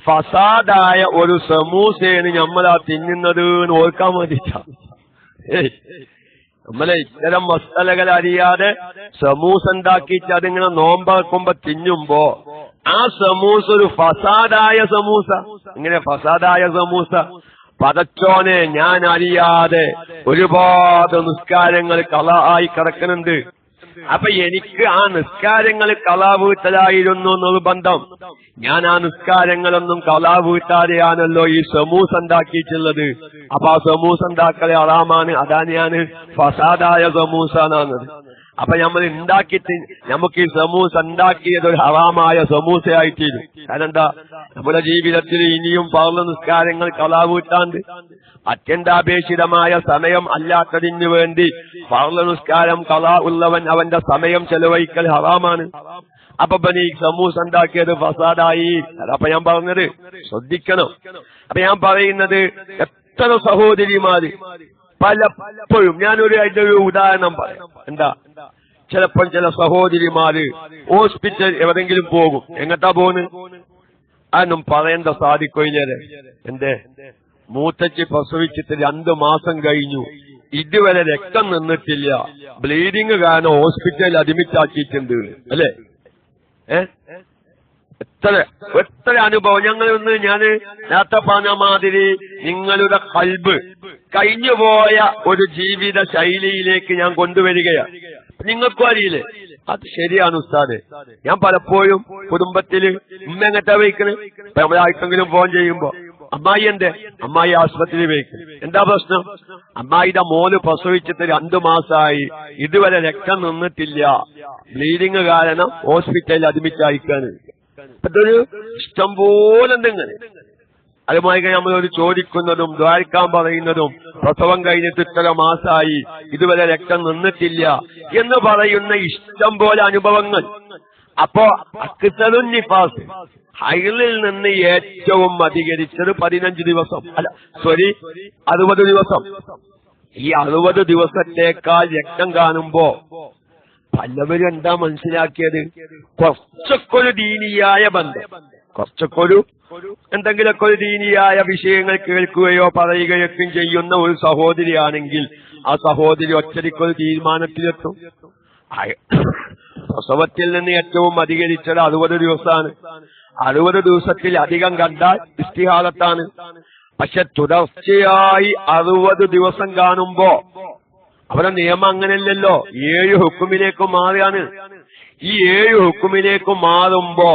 [SPEAKER 1] ഫസാദായ ഒരു സമൂസയാണ് നമ്മളാ തിന്നുന്നത് എന്ന് ഓർക്കാൻ വേണ്ടിട്ടാ. നമ്മളെ ഇത്തരം മസാലകൾ അറിയാതെ സമൂസ ഉണ്ടാക്കിയിട്ട് അതിങ്ങനെ നോമ്പാക്കുമ്പോ തിന്നുമ്പോ ആ സമൂസ ഒരു ഫസാദായ സമൂസ. ഇങ്ങനെ ഫസാദായ സമൂസ പടച്ചോനെ ഞാൻ അറിയാതെ ഒരുപാട് നിസ്കാരങ്ങൾ ഖളാ ആയി കിടക്കുന്നുണ്ട്. അപ്പൊ എനിക്ക് ആ നിസ്കാരങ്ങൾ ഖളാ വീട്ടലായിരുന്നു നിർബന്ധം. ഞാൻ ആ നിസ്കാരങ്ങളൊന്നും ഖളാ വീട്ടാതെയാണല്ലോ ഈ സമൂസ ഉണ്ടാക്കിയിട്ടുള്ളത്. അപ്പൊ ആ സമൂസ ഉണ്ടാക്കൽ ഹറാമാണ്. അതാണ് ഞാൻ ഫസാദായ സമൂസ എന്നാണത്. അപ്പൊ നമ്മൾ ഉണ്ടാക്കിയിട്ട് നമുക്ക് ഈ സമൂസ ഉണ്ടാക്കിയത് ഒരു ഹറാമായ സമൂസയായിത്തീരും. കാരണം എന്താ? നമ്മുടെ ജീവിതത്തിൽ ഇനിയും ഫർള് നിസ്കാരങ്ങൾ ഖളാ വീട്ടാണ്ട് അത്യന്താപേക്ഷിതമായ സമയം അല്ലാത്തതിന് വേണ്ടി ഫർള് നിസ്കാരം ഖളാ ഉള്ളവൻ അവന്റെ സമയം ചെലവഴിക്കൽ ഹറാമാണ്. അപ്പൊ ഈ സമൂസ ഉണ്ടാക്കിയത് ഫസാദായി. അതപ്പൊ ഞാൻ പറഞ്ഞത് ശ്രദ്ധിക്കണം. അപ്പൊ ഞാൻ പറയുന്നത് എത്ര സഹോദരിമാര് പലപ്പോഴും അതിന്റെ ഒരു ഉദാഹരണം പറയാം. എന്താ? ചിലപ്പോൾ ചില സഹോദരിമാര് ഹോസ്പിറ്റൽ എവിടെങ്കിലും പോകും. എങ്ങട്ടാ പോകുന്നത്? അതൊന്നും പറയേണ്ട സാധിക്കില്ലേ. എന്റെ മൂത്തച്ഛി പ്രസവിച്ചിട്ട് 2 മാസം കഴിഞ്ഞു, ഇതുവരെ രക്തം നിന്നിട്ടില്ല, ബ്ലീഡിങ് കാരണം ഹോസ്പിറ്റലിൽ അഡ്മിറ്റ് ആക്കിയിട്ടുണ്ട് അല്ലേ? എത്ര അനുഭവം. ഞാൻ നേരത്തെ പറഞ്ഞ മാതിരി നിങ്ങളുടെ ഖൽബ് കഴിഞ്ഞുപോയ ഒരു ജീവിത ശൈലിയിലേക്ക് ഞാൻ കൊണ്ടുവരികയാണ്. നിങ്ങൾക്കും അറിയില്ലേ അത് ശരിയാണ് ഉസ്താദെ. ഞാൻ പലപ്പോഴും കുടുംബത്തില് ഉമ്മ എങ്ങട്ടാ വയ്ക്കണ്, നമ്മളാർക്കെങ്കിലും ഫോൺ ചെയ്യുമ്പോ അമ്മായി ആശുപത്രിയിൽ വയ്ക്കും. എന്താ പ്രശ്നം? അമ്മായിയുടെ മോന് പ്രസവിച്ചിട്ട് 2 മാസമായി, ഇതുവരെ രക്തം നിന്നിട്ടില്ല, ബ്ലീഡിങ് കാരണം ഹോസ്പിറ്റലിൽ അഡ്മിറ്റ് ആയിക്കാണ്. അതൊരു ഇഷ്ടം പോലെ എന്തെങ്ങനെ. അതുമായി നമ്മളൊരു ചോദിക്കുന്നതും ദ്വാരിക്കാൻ പറയുന്നതും പ്രസവം കഴിഞ്ഞിട്ട് ഇത്ര മാസമായി, ഇതുവരെ രക്തം നിന്നിട്ടില്ല എന്ന് പറയുന്ന ഇഷ്ടം പോലെ അനുഭവങ്ങൾ. അപ്പോ അക്സറുൻ നിഫാസ്, ഹൈലിൽ നിന്ന് ഏറ്റവും അധികരിച്ചത് 15 ദിവസം, അല്ല 60 ദിവസം. ഈ 60 ദിവസത്തേക്കാൾ രക്തം കാണുമ്പോ പലവരും എന്താ മനസ്സിലാക്കിയത്? കുറച്ചൊക്കെ ഒരു ദീനിയായ ബന്ധം, കുറച്ചൊക്കെ എന്തെങ്കിലൊക്കെ ഒരു ദീനിയായ വിഷയങ്ങൾ കേൾക്കുകയോ പറയുകയൊക്കെ ചെയ്യുന്ന ഒരു സഹോദരിയാണെങ്കിൽ ആ സഹോദരി ഒറ്റയ്ക്കൊരു തീരുമാനത്തിലെത്തും. പ്രസവത്തിൽ നിന്ന് ഏറ്റവും അധികരിച്ചത് 60 ദിവസമാണ്. 60 ദിവസത്തിൽ അധികം കണ്ടാൽ ഇസ്തിഹാലത്താണ്. പക്ഷെ തുടർച്ചയായി 60 ദിവസം കാണുമ്പോ അവരുടെ നിയമം അങ്ങനെയല്ലല്ലോ, 7 ഹുക്കുമിലേക്ക് മാറുകയാണ്. ഈ 7 ഹുക്കുമിലേക്ക് മാറുമ്പോ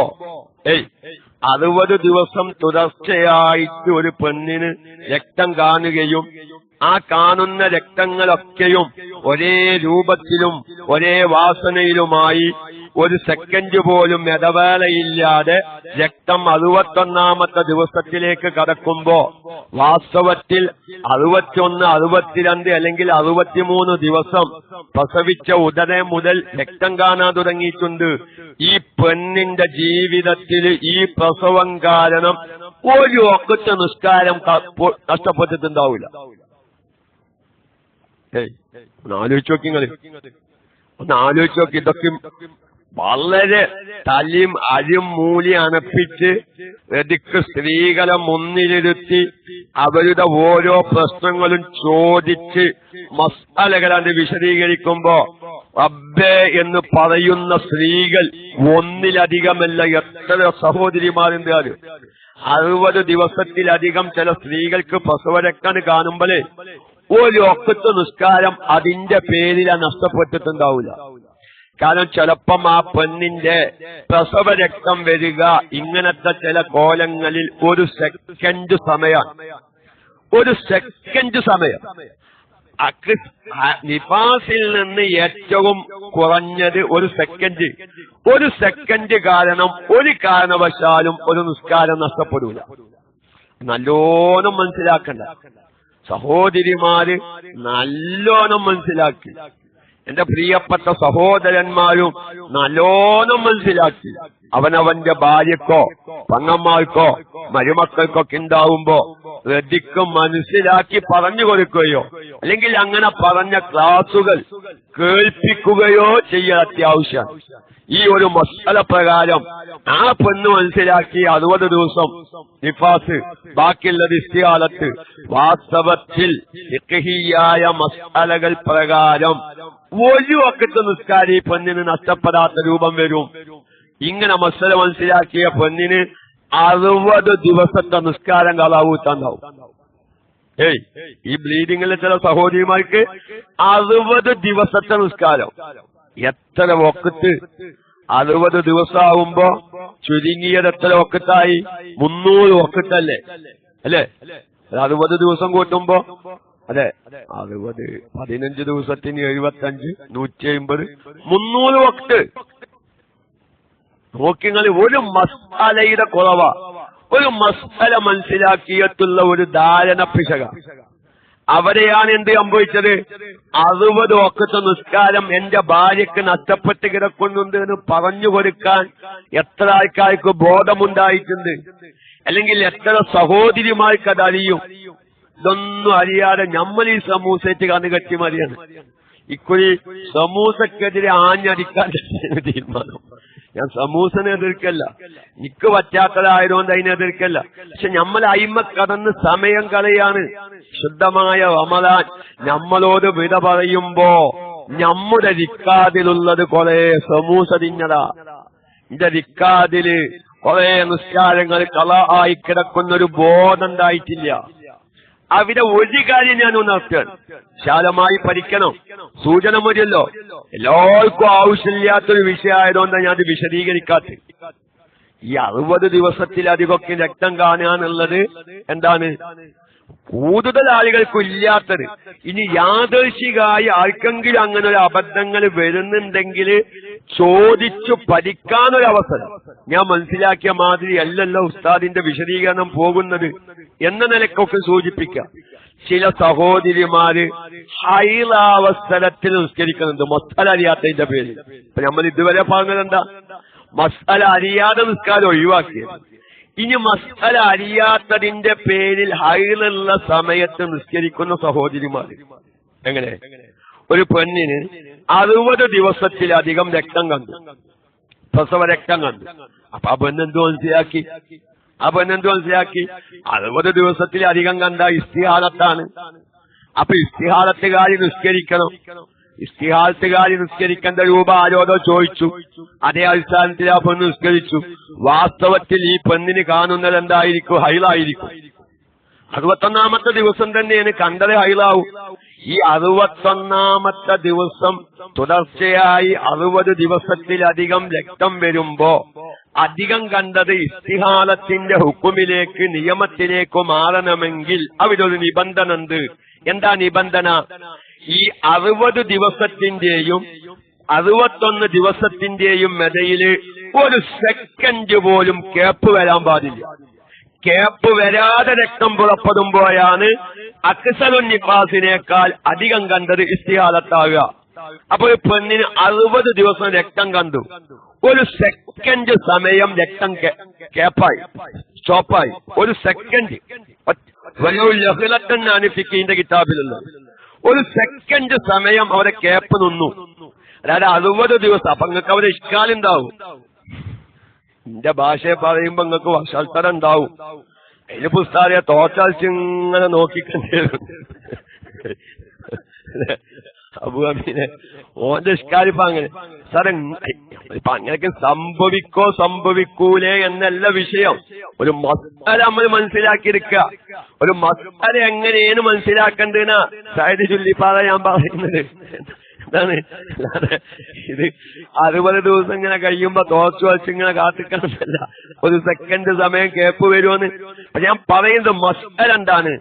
[SPEAKER 1] 60 ദിവസം തുടർച്ചയായിട്ട് ഒരു പെണ്ണിന് രക്തം കാണുകയും ആ കാണുന്ന രക്തങ്ങളൊക്കെയും ഒരേ രൂപത്തിലും ഒരേ വാസനയിലുമായി ഒരു സെക്കൻഡ് പോലും ഇടവേളയില്ലാതെ രക്തം 61ാമത്തെ ദിവസത്തിലേക്ക് കടക്കുമ്പോ വാസ്തവത്തിൽ 61, 62 അല്ലെങ്കിൽ 63 ദിവസം പ്രസവിച്ച ഉടനെ മുതൽ രക്തം കാണാൻ തുടങ്ങിയിട്ടുണ്ട്. ഈ പെണ്ണിന്റെ ജീവിതത്തിൽ ഈ പ്രസവം കാരണം ഒരു വഖ്ത് നിസ്കാരം നഷ്ടപ്പെട്ടിട്ടുണ്ടാവില്ല. ഒന്ന് ആലോചിച്ച് നോക്കി. ഇതൊക്കെ വളരെ തലയും അരും മൂലി അണപ്പിച്ച് എതിക്ക് സ്ത്രീകളെ മുന്നിലിരുത്തി അവരുടെ ഓരോ പ്രശ്നങ്ങളും ചോദിച്ച് മസാലകളാണ് വിശദീകരിക്കുമ്പോ റബ്ബേ എന്ന് പറയുന്ന സ്ത്രീകൾ ഒന്നിലധികമല്ല, എത്ര സഹോദരിമാരുണ്ട്. 60 ദിവസത്തിലധികം ചില സ്ത്രീകൾക്ക് പ്രസവരക്തം കാണുമ്പോഴേ ഒരു വഖ്ത് നിസ്കാരം അതിന്റെ പേരിലാ നഷ്ടപ്പെട്ടിട്ടുണ്ടാവില്ല. കാരണം ചിലപ്പം ആ പെണ്ണിന്റെ പ്രസവരക്തം വരിക ഇങ്ങനത്തെ ചില കോലങ്ങളിൽ ഒരു സെക്കൻഡ് സമയം. നിഫാസിൽ നിന്ന് ഏറ്റവും കുറഞ്ഞത് ഒരു സെക്കൻഡ് കാരണം ഒരു കാരണവശാലും ഒരു നിസ്കാരം നഷ്ടപ്പെടൂല. നല്ലോണം മനസ്സിലാക്കണ്ട സഹോദരിമാര്, നല്ലോണം മനസ്സിലാക്കി. എന്റെ പ്രിയപ്പെട്ട സഹോദരന്മാരും നല്ലോണം മനസ്സിലാക്കി. അവനവന്റെ ഭാര്യക്കോ പങ്ങന്മാർക്കോ മരുമക്കൾക്കൊക്കെ ഉണ്ടാവുമ്പോ ശ്രദ്ധിക്കും മനസ്സിലാക്കി പറഞ്ഞു കൊടുക്കുകയോ അല്ലെങ്കിൽ അങ്ങനെ പറഞ്ഞ ക്ലാസുകൾ കേൾപ്പിക്കുകയോ ചെയ്യൽ അത്യാവശ്യം. ഈ ഒരു മസല പ്രകാരം ആ പെണ്ണ് മനസ്സിലാക്കി 60 ദിവസം നിഫാസ്, ബാക്കിയുള്ളത് ഇസ്തിഹാലത്ത്. വാസ്തവത്തിൽ ഫിഖ്ഹിയായ മസലകൾ പ്രകാരം ഒരു വഖത്ത് നിസ്കാരം ഈ പെണ്ണിന് നഷ്ടപ്പെടാത്ത രൂപം വരും. ഇങ്ങനെ മസല മനസ്സിലാക്കിയ പെണ്ണിന് 60 ദിവസത്തെ നിസ്കാരം കളാവൂത്താണ്ടാവും. ഈ ബ്ലീഡിങ്ങിലെ ചില സഹോദരിമാർക്ക് 60 ദിവസത്തെ നിസ്കാരം. എത്ര വഖത്ത്? 60 ദിവസമാവുമ്പോ ചുരുങ്ങിയത് എത്ര വഖത്തായി? 300 വഖത്തല്ലേ? അല്ലേ? 60 ദിവസം കൂട്ടുമ്പോ അതെ 60 15 ദിവസത്തിന് 75 150 300 വഖത്ത്. നോക്കിങ്ങൾ ഒരു മസ്അലയുടെ കുറവാ. ഒരു മസ്അല മനസ്സിലാക്കിയിട്ടുള്ള ഒരു ധാരണ പിശക. അവരെയാണ് എന്ത് സംഭവിച്ചത്? 60 വഖത്ത് നിസ്കാരം എന്റെ ഭാര്യക്ക് നഷ്ടപ്പെട്ട് കിടക്കുന്നുണ്ട് എന്ന് പറഞ്ഞു കൊടുക്കാൻ എത്ര ആൾക്കാർക്ക് ബോധമുണ്ടായിട്ടുണ്ട്? അല്ലെങ്കിൽ എത്ര സഹോദരിമാർക്ക് അതറിയും? ഇതൊന്നും അറിയാതെ നമ്മൾ ഈ സമൂസയ്ക്ക് കണ്ണുകെട്ടി മതിയാണ്. ഇക്കുറി സമൂസക്കെതിരെ ആഞ്ഞടിക്കാൻ തീരുമാനം. ഞാൻ സമൂസനെ എതിർക്കല്ല, എനിക്ക് പറ്റാത്തതായതുകൊണ്ട് അതിനെ എതിർക്കല്ല. പക്ഷെ നമ്മൾ അയിമ കടന്ന് സമയം കളയാണ്. ശുദ്ധമായ റമദാൻ നമ്മളോട് വിട പറയുമ്പോ നമ്മുടെ റിക്കാദിലുള്ളത് കുറെ സമൂസ തിന്നതാ. എന്റെ റിക്കാദില് കുറെ നിസ്കാരങ്ങൾ കള ആയി കിടക്കുന്നൊരു ബോധം ഉണ്ടായിട്ടില്ല. അവിടെ ഒരു കാര്യം ഞാൻ ഉണർത്തുകയാണ്, വിശാലമായി പഠിക്കണം. സൂചന മതിയല്ലോ. എല്ലാവർക്കും ആവശ്യമില്ലാത്തൊരു വിഷയമായതുകൊണ്ടാണ് ഞാൻ അത് വിശദീകരിക്കാത്തത്. ഈ 60 ദിവസത്തിലധികമൊക്കെ രക്തം കാണാനുള്ളത് എന്താണ്? കൂടുതൽ ആളുകൾക്കും ഇല്ലാത്തത്. ഇനി യാദൃശികമായി ആർക്കെങ്കിലും അങ്ങനെ ഒരു അബദ്ധങ്ങൾ വരുന്നുണ്ടെങ്കിൽ ചോദിച്ചു പഠിക്കാനൊരവസരം. ഞാൻ മനസ്സിലാക്കിയ മാതിരി അല്ലല്ലോ ഉസ്താദിന്റെ വിശദീകരണം പോകുന്നത് എന്ന നിലക്കൊക്കെ സൂചിപ്പിക്കാം. ചില സഹോദരിമാര് ഹൈലാവസരത്തിൽ നിസ്കരിക്കുന്നുണ്ട് മസ്അല അറിയാത്തതിന്റെ പേരിൽ. ഇപ്പൊ നമ്മൾ ഇതുവരെ പറഞ്ഞത് എന്താ? മസ്അല അറിയാതെ നിസ്കാരം ഒഴിവാക്കിയത്. ഇനി മസ്അല അറിയാത്തതിന്റെ പേരിൽ ഹൈലുള്ള സമയത്ത് നിസ്കരിക്കുന്ന സഹോദരിമാര് എങ്ങനെ? ഒരു പെണ്ണിന് 60 ദിവസത്തിലധികം രക്തം കണ്ടു, പ്രസവ രക്തം കണ്ടു. അപ്പൊ ആ പെണ്ണെന്ത് മനസ്സിലാക്കി? 60 ദിവസത്തിലധികം കണ്ട ഇസ്തിഹാലത്താണ്. അപ്പൊ ഇസ്തിഹാലത്തുകാരി നിസ്കരിക്കണം. ഇസ്തിഹാലത്തുകാരി നിസ്കരിക്കേണ്ട രൂപ ആരോടോ ചോദിച്ചു, അതേ അടിസ്ഥാനത്തിൽ ആ പെണ്ണ് നിസ്കരിച്ചു. വാസ്തവത്തിൽ ഈ പെണ്ണിന് കാണുന്നത് എന്തായിരിക്കും? ഹൈലായിരിക്കും. 61ാമത്തെ ദിവസം തന്നെയാണ് കണ്ടത് ഹൈലാവും. ഈ 61ാമത്തെ ദിവസം തുടർച്ചയായി 60 ദിവസത്തിലധികം രക്തം വരുമ്പോ അധികം കണ്ടത് ഇസ്തിഹാലത്തിന്റെ ഹുക്കുമിലേക്ക്, നിയമത്തിലേക്ക് മാറണമെങ്കിൽ അവിടെ ഒരു നിബന്ധന ഉണ്ട്. എന്താ നിബന്ധന? ഈ 60 ദിവസത്തിന്റെയും 61 ദിവസത്തിന്റെയും ഇടയില് ഒരു സെക്കൻഡ് പോലും കേപ്പ് വരാൻ പാടില്ല. കേപ്പ് വരാതെ രക്തം പുറപ്പെടുമ്പോഴാണ് അക്സലുൻ നിഫാസിനേക്കാൾ അധികം കണ്ടത് ഇസ്തിഹാലത്താവുക. അപ്പൊ ഒരു പെണ്ണിന് 60 ദിവസം രക്തം കണ്ടു, ഒരു സെക്കൻഡ് സമയം രക്തം കേപ്പായി, സ്റ്റോപ്പായി. ഒരു സെക്കൻഡ് ലഹ്ലത്തന്നാണ് ഫിഖിന്റെ കിതാബിലുള്ള ഒരു സെക്കൻഡ് സമയം അവരെ കേപ്പ് നിന്നു. അതായത് 60 ദിവസം. അപ്പൊ നിങ്ങൾക്ക് അവരെ ഇഷ്കാലുണ്ടാവും. എന്റെ ഭാഷയെ പറയുമ്പോ നിങ്ങൾക്ക് വശാൽത്തരം ഉണ്ടാവും. അതിന് പുസ്തകരെ തോച്ചാൽച്ചിങ്ങനെ നോക്കിക്കണ്ടേരും. അബുഅമീനെ ഓന്റെ ഇഷ്കാലിപ്പ അങ്ങനെ സാറേ ഇപ്പൊ അങ്ങനെയൊക്കെ സംഭവിക്കൂലേ എന്നല്ല വിഷയം. ഒരു മസ്അല നമ്മൾ മനസ്സിലാക്കിയെടുക്കുക. ഒരു മസ്അല എങ്ങനെയാണ് മനസ്സിലാക്കേണ്ടതെന്നാ സയ്യിദ് ചൊല്ലിപ്പാറ ഞാൻ പറയുന്നത്. എന്താണ് ഇത് 60 ദിവസം ഇങ്ങനെ കഴിയുമ്പോ തോച്ചു വച്ചിങ്ങനെ കാത്തിക്കണമെന്നല്ല, ഒരു സെക്കൻഡ് സമയം കേപ്പ് വരുമെന്ന്. അപ്പൊ ഞാൻ പറയുന്നത് മസ്അല എന്താണ്?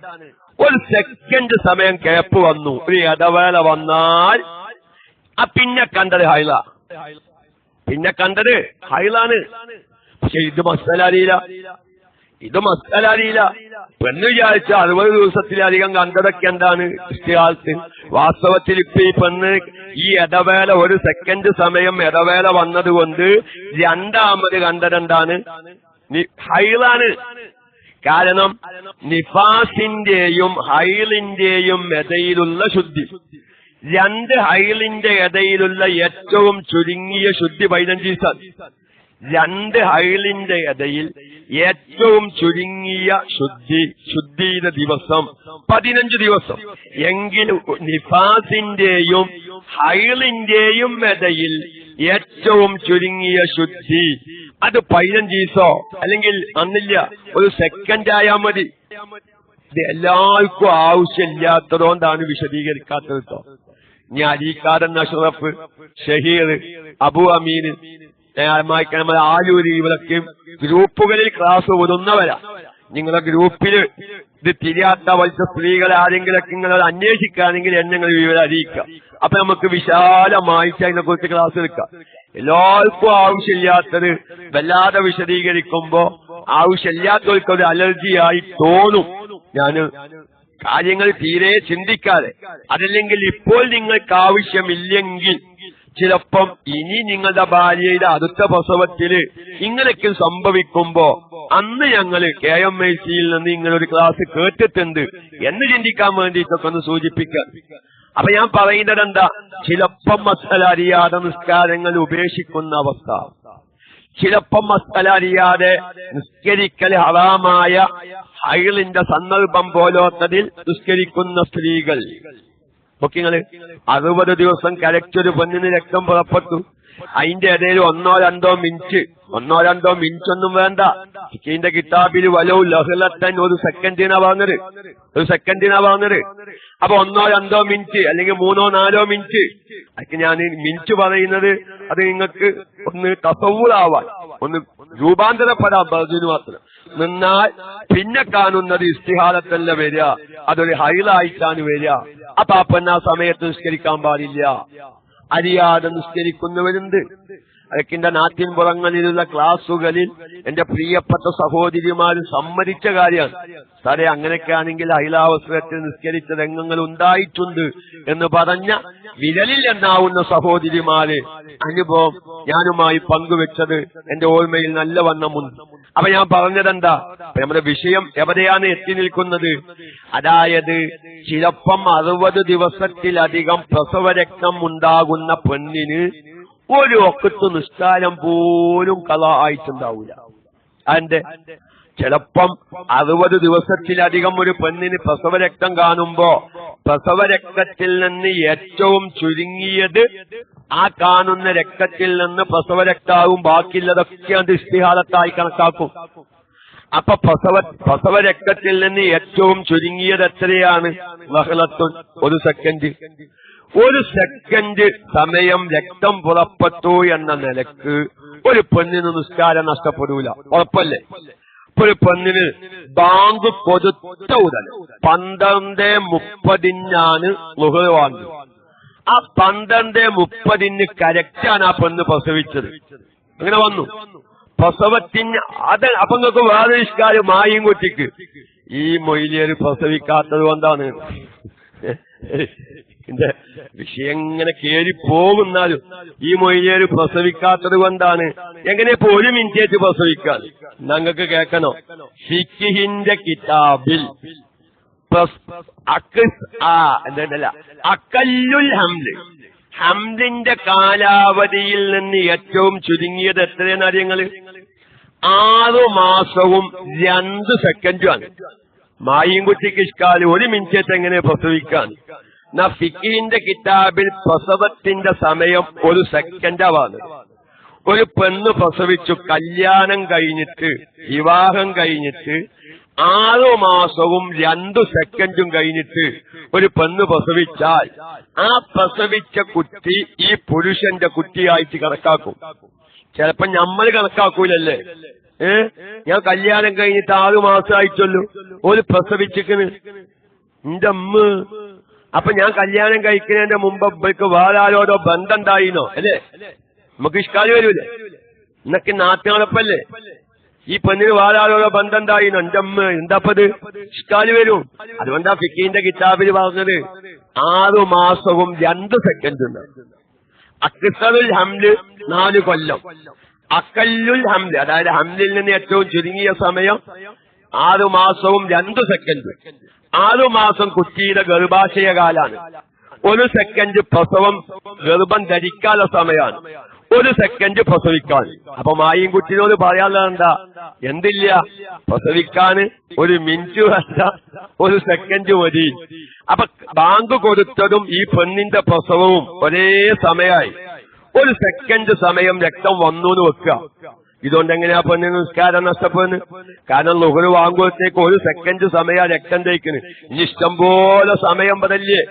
[SPEAKER 1] ഒരു സെക്കൻഡ് സമയം കേപ്പ് വന്നു, ഒരു ഇടവേള വന്നാൽ പിന്നെ കണ്ടത് ഹൈല, പിന്നെ കണ്ടത് ഹൈലാണ്. പക്ഷെ ഇത് മസല അറിയില്ല, ഇത് മസല അറിയില്ല. പെണ്ണ് വിചാരിച്ച 60 ദിവസത്തിലധികം കണ്ടതൊക്കെ എന്താണ് ഇസ്തിഹാലത്ത്. വാസ്തവത്തിൽ ഇപ്പൊ ഈ പെണ്ണ് ഈ ഇടവേള ഒരു സെക്കൻഡ് സമയം ഇടവേള വന്നതുകൊണ്ട് രണ്ടാമത് കണ്ടതെന്താണ്? ഹൈലാണ്. കാരണം നിഫാസിന്റെയും ഹൈലിന്റെയും ഇടയിലുള്ള ശുദ്ധി, രണ്ട് ഹൈലിന്റെ ഇടയിലുള്ള ഏറ്റവും ചുരുങ്ങിയ ശുദ്ധി 15 ദിവസം. രണ്ട് ഹൈലിന്റെ ഇടയിൽ ഏറ്റവും ചുരുങ്ങിയ ശുദ്ധിയുടെ ദിവസം 15 ദിവസം. എങ്കിൽ നിഫാസിന്റെയും ഹൈലിന്റെയും ഇടയിൽ ഏറ്റവും ചുരുങ്ങിയ ശുദ്ധി അത് 15 ദിവസോ അല്ലെങ്കിൽ അന്നില്ല, ഒരു സെക്കൻഡ് ആയാൽ മതി. ഇത് എല്ലാവർക്കും ആവശ്യമില്ലാത്തതുകൊണ്ടാണ് വിശദീകരിക്കാത്തത് കേട്ടോ. ഇനി അരീക്കാരൻ അഷ്റഫ്, ഷഹീർ, അബു അമീൻ, ആലൂരി, ഇവരൊക്കെ ഗ്രൂപ്പുകളിൽ ക്ലാസ് ഓതുന്നവരാ. നിങ്ങളുടെ ഗ്രൂപ്പിൽ ഇത് തിരിയാത്ത വലിച്ച സ്ത്രീകളെ ആരെങ്കിലൊക്കെ നിങ്ങളത് അന്വേഷിക്കുകയാണെങ്കിൽ എന്നെ നിങ്ങൾ വിവരം അറിയിക്കുക. അപ്പൊ നമുക്ക് വിശാലമായിട്ട് അതിനെ കുറിച്ച് ക്ലാസ് എടുക്കാം. എല്ലാവർക്കും ആവശ്യമില്ലാത്തത് വല്ലാതെ വിശദീകരിക്കുമ്പോ ആവശ്യമില്ലാത്തവർക്കൊരു അലർജിയായി തോന്നും. ഞാന് കാര്യങ്ങൾ തീരെ ചിന്തിക്കാതെ, അതല്ലെങ്കിൽ ഇപ്പോൾ നിങ്ങൾക്ക് ആവശ്യമില്ലെങ്കിൽ ചിലപ്പം ഇനി നിങ്ങളുടെ ഭാര്യയുടെ അടുത്ത പ്രസവത്തില് ഇങ്ങനെയൊക്കെ സംഭവിക്കുമ്പോ അന്ന് ഞങ്ങള് KMIC-യിൽ നിന്ന് ഇങ്ങനൊരു ക്ലാസ് കേട്ടിട്ടുണ്ട് എന്ന് ചിന്തിക്കാൻ വേണ്ടിയിട്ടൊക്കെ ഒന്ന് സൂചിപ്പിക്കാം. അപ്പൊ ഞാൻ പറയുന്നത് എന്താ, ചിലപ്പം മസല അറിയാതെ നിസ്കാരങ്ങൾ ഉപേക്ഷിക്കുന്ന അവസ്ഥ, ചിലപ്പം മസല അറിയാതെ നിസ്കരിക്കൽ ഹറാമായ ഹൈലിന്റെ സന്ദർഭം പോലോത്തതിൽ നിസ്കരിക്കുന്ന സ്ത്രീകൾ. നോക്കിങ്ങള് 60 ദിവസം കരച്ചൊരു പെണ്ണിന് രക്തം പുറപ്പെട്ടു, അതിന്റെ ഇടയിൽ 1-2 മിനിറ്റ് ഒന്നും വേണ്ട. ഇതിന്റെ കിതാബിൽ വലവും ലഹ്ലത്തൻ ഒരു സെക്കൻഡിനാ പറഞ്ഞത്. അപ്പൊ 1-2 മിനിറ്റ് അല്ലെങ്കിൽ 3-4 മിനിറ്റ്. അതൊക്കെ ഞാൻ മിനിറ്റ് പറയുന്നത് അത് നിങ്ങൾക്ക് ഒന്ന് തസവ്വുറാവാൻ, ഒന്ന് രൂപാന്തരപ്പെടാൻ പറഞ്ഞതിന് മാത്രം. നിന്നാൽ പിന്നെ കാണുന്നത് ഇസ്തിഹാലത്തല്ല വരിക, അതൊരു ഹൈലായിട്ടാണ് വരിക. അപ്പൊ ആ പെണ്ണ സമയത്ത് നിസ്കരിക്കാൻ പാടില്ല. അറിയാതെ നിസ്കരിക്കുന്നവരുണ്ട്. അതൊക്കെ എന്റെ നാട്ടിൻപുറങ്ങളിലുള്ള ക്ലാസുകളിൽ എന്റെ പ്രിയപ്പെട്ട സഹോദരിമാര് സമ്മതിച്ച കാര്യമാണ്. സാറേ അങ്ങനെയൊക്കെ ആണെങ്കിൽ ഹൈലാവസരത്തിൽ നിസ്കരിച്ച രംഗങ്ങൾ ഉണ്ടായിട്ടുണ്ട് എന്ന് പറഞ്ഞ വിരലിൽ എണ്ണാവുന്ന സഹോദരിമാര് അനുഭവം ഞാനുമായി പങ്കുവെച്ചത് എന്റെ ഓർമ്മയിൽ നല്ലവണ്ണമുണ്ട്. അപ്പൊ ഞാൻ പറഞ്ഞതെന്താ, നമ്മുടെ വിഷയം എവിടെയാണ് എത്തി നിൽക്കുന്നത്? അതായത് ചിലപ്പം 60 ദിവസത്തിലധികം പ്രസവരക്തം ഉണ്ടാകുന്ന പെണ്ണിന് ഒരു ഒക്കത്ത് നിസ്കാരം പോലും കള ആയിട്ടുണ്ടാവില്ല. അതിന്റെ ചിലപ്പം 60 ദിവസത്തിലധികം ഒരു പെണ്ണിന് പ്രസവരക്തം കാണുമ്പോ പ്രസവരക്തത്തിൽ നിന്ന് ഏറ്റവും ചുരുങ്ങിയത് ആ കാണുന്ന രക്തത്തിൽ നിന്ന് പ്രസവരക്താവും ബാക്കിയുള്ളതൊക്കെ അത് ഇസ്തിഹാലത്തായി കണക്കാക്കും. അപ്പൊ പ്രസവരക്തത്തിൽ നിന്ന് ഏറ്റവും ചുരുങ്ങിയത് എത്രയാണ്? ലഹ്ലത്തുൻ, ഒരു സെക്കൻഡ് സമയം രക്തം പുറപ്പെട്ടു എന്ന നിലക്ക് ഒരു പെണ്ണിന് നിസ്കാരം നഷ്ടപ്പെടൂല, ഉറപ്പല്ലേ? ഒരു പെണ്ണിന് ബാങ്ക് കൊടുത്ത ഉടൻ 12:30 ളുഹർ വാങ്ങി. ആ 12:30 കറക്റ്റാണ് ആ പെണ്ണ് പ്രസവിച്ചത്. അങ്ങനെ വന്നു പ്രസവത്തിന്. അത് അപ്പൊ നിങ്ങൾക്ക് വേറെ നിസ്കാരം മായും കുട്ടിക്ക് ഈ മൊയ്ലിയർ പ്രസവിക്കാത്തത് കൊണ്ടാണ്. എന്റെ വിഷയം ഇങ്ങനെ കേറി പോകുന്നാലും ഈ മൊയ്ലിയർ പ്രസവിക്കാത്തത് കൊണ്ടാണ്. എങ്ങനെ ഇപ്പൊ 1 മിനിറ്റേറ്റ് പ്രസവിക്കാൻ ഞങ്ങൾക്ക് കേൾക്കണോ? ഫിഖ്ഹിന്റെ കിതാബിൽ അക്കല്ലുൽ ഹംലിന്റെ കാലാവധിയിൽ നിന്ന് ഏറ്റവും ചുരുങ്ങിയത് എത്രയാണ് അറിയങ്ങള്? 6 മാസവും 2 സെക്കൻഡുമാണ്. മായും കുട്ടിക്ക് ഇഷ്കാല് 1 മിനിറ്റേറ്റ് എങ്ങനെ പ്രസവിക്കാൻ? ഫിഖ്ഹിന്റെ കിതാബിൽ പ്രസവത്തിന്റെ സമയം 1 സെക്കൻഡാണ്. ഒരു പെണ്ണ് പ്രസവിച്ചു, കല്യാണം കഴിഞ്ഞിട്ട് വിവാഹം കഴിഞ്ഞിട്ട് 6 മാസവും 2 സെക്കൻഡും കഴിഞ്ഞിട്ട് ഒരു പെണ്ണ് പ്രസവിച്ചാൽ ആ പ്രസവിച്ച കുട്ടി ഈ പുരുഷന്റെ കുട്ടിയായിട്ട് കണക്കാക്കും. ചിലപ്പോ നമ്മൾ കണക്കാക്കൂലല്ലേ? ഞാൻ കല്യാണം കഴിഞ്ഞിട്ട് 6 മാസമായിട്ടുള്ളൂ, ഒരു പ്രസവിച്ചിക്കണ്, എന്റെ അമ്മ. അപ്പൊ ഞാൻ കല്യാണം കഴിക്കുന്നതിന്റെ മുമ്പ് ഇവർക്ക് വേറെ ആരോടോ ബന്ധം ഉണ്ടായിന്നോ അല്ലേ? നമുക്ക് ഇഷ്കാല് വരൂലേ? എന്നൊക്കെ നാട്ടുനടപ്പല്ലേ? ഈ പെണ്ണിന് വേറെ ആരോടോ ബന്ധം ഉണ്ടായിന്നോ? എന്റെ അമ്മ എന്താപ്പത്? ഇഷ്കാല് വരും. അതുകൊണ്ടാ ഫിഖിന്റെ കിതാബിൽ പറഞ്ഞത് 6 മാസവും 2 സെക്കൻഡും. അക്സറുൽ ഹംല് 4 കൊല്ലം, അക്കല്ലുൽ ഹംല് അതായത് ഹംലിൽ നിന്ന് ഏറ്റവും ചുരുങ്ങിയ സമയം 6 മാസവും 2 സെക്കൻഡ്. 6 മാസം കുട്ടിയുടെ ഗർഭാശയ കാലാണ്. 1 സെക്കൻഡ് പ്രസവം ഗർഭം ധരിക്കാനുള്ള സമയമാണ്. 1 സെക്കൻഡ് പ്രസവിക്കാൻ. അപ്പൊ മായും കുട്ടിനോട് പറയാനുള്ളത് എന്താ? എന്തില്ല, പ്രസവിക്കാന് 1 മിനിറ്റ് വേണ്ട, 1 സെക്കൻഡ് മതി. അപ്പൊ ബാങ്ക് കൊടുത്തതും ഈ പെണ്ണിന്റെ പ്രസവവും ഒരേ സമയമായി. 1 സെക്കൻഡ് സമയം രക്തം വന്നു എന്ന് വെക്കുക. ഇതുകൊണ്ട് എങ്ങനെയാ പെണ്ണിന് നിസ്കാരം നഷ്ടപ്പെടുന്നത്? കാരണം ളുഹ്റ് വാങ്ങുമ്പോഴത്തേക്ക് 1 സെക്കൻഡ് സമയം രക്തം തേക്കുന്നത്. ഇനി ഇഷ്ടംപോലെ സമയം പതല്ലേ?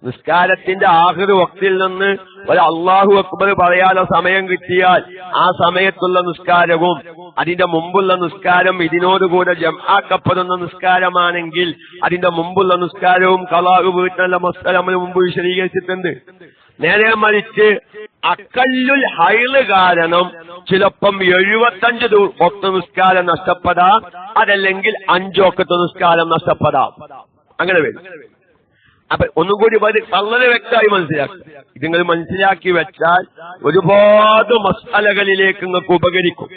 [SPEAKER 1] നിസ്കാരത്തിന്റെ ആഖിർ വക്തിൽ നിന്ന് ഒരു അല്ലാഹു അക്ബർ പറയാനുള്ള സമയം കിട്ടിയാൽ ആ സമയത്തുള്ള നിസ്കാരവും അതിന്റെ മുമ്പുള്ള നിസ്കാരം ഇതിനോടുകൂടെ ജംആക്കപ്പെടുന്ന നിസ്കാരമാണെങ്കിൽ അതിന്റെ മുമ്പുള്ള നിസ്കാരവും ഖളാഉ വീട്ടിലുള്ള മസ്അല നമ്മൾ മുമ്പ് വിശദീകരിച്ചിട്ടുണ്ട്. നേരെ മറിച്ച് അക്കല്ലുൽ ഹൈള് കാരണം ചിലപ്പം 75 വക്ത് നിസ്കാരം നഷ്ടപ്പെടാം, അതല്ലെങ്കിൽ 5 വക്ത് നിസ്കാരം നഷ്ടപ്പെടാം. അങ്ങനെ വരും. അപ്പൊ ഒന്നും കൂടി വളരെ വ്യക്തമായി മനസ്സിലാക്കുക. ഇത് നിങ്ങൾ മനസ്സിലാക്കി വെച്ചാൽ ഒരുപാട് മസ്അലകളിലേക്ക് നിങ്ങൾക്ക് ഉപകരിക്കും.